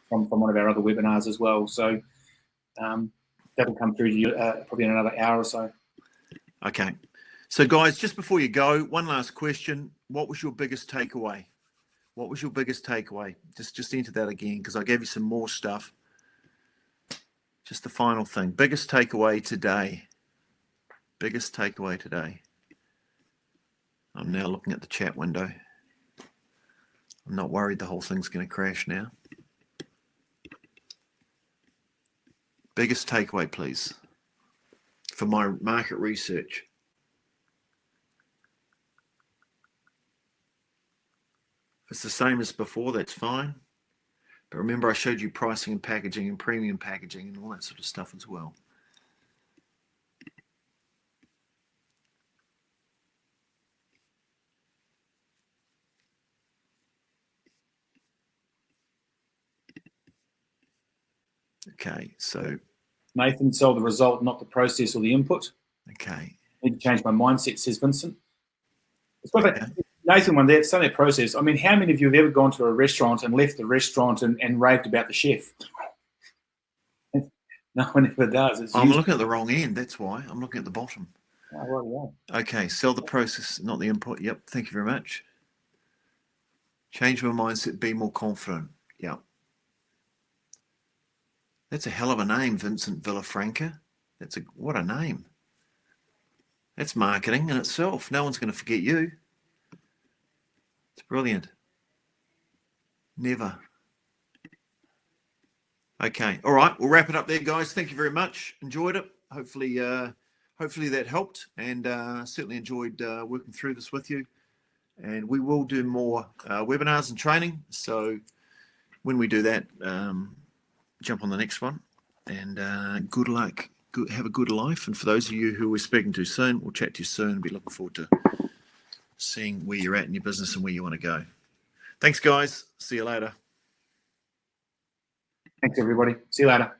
from one of our other webinars as well. So that'll come through to you probably in another hour or so. Okay. So guys, just before you go, one last question. What was your biggest takeaway? What was your biggest takeaway? Just enter that again, because I gave you some more stuff. Just the final thing. Biggest takeaway today. Biggest takeaway today. I'm now looking at the chat window. I'm not worried the whole thing's going to crash now. Biggest takeaway, please, for my market research. If it's the same as before, that's fine. But remember, I showed you pricing and packaging and premium packaging and all that sort of stuff as well. Okay, so Nathan, sell the result, not the process or the input. Okay. Need to change my mindset, says Vincent. It's what Nathan, one there, it's only a process. I mean, how many of you have ever gone to a restaurant and left the restaurant and raved about the chef? No one ever does. I'm looking at the wrong end. That's why. I'm looking at the bottom. Oh, well, yeah. Okay, sell the process, not the input. Yep, thank you very much. Change my mindset, be more confident. Yep. That's a hell of a name, Vincent Villafranca. What a name. That's marketing in itself. No one's going to forget you. It's brilliant. Never. Okay. All right. We'll wrap it up there, guys. Thank you very much. Enjoyed it. Hopefully that helped, and certainly enjoyed working through this with you. And we will do more webinars and training. So when we do that, jump on the next one. And good luck. Have a good life. And for those of you who we're speaking to soon, we'll chat to you soon. Be looking forward to seeing where you're at in your business and where you want to go. Thanks, guys. See you later. Thanks, everybody. See you later.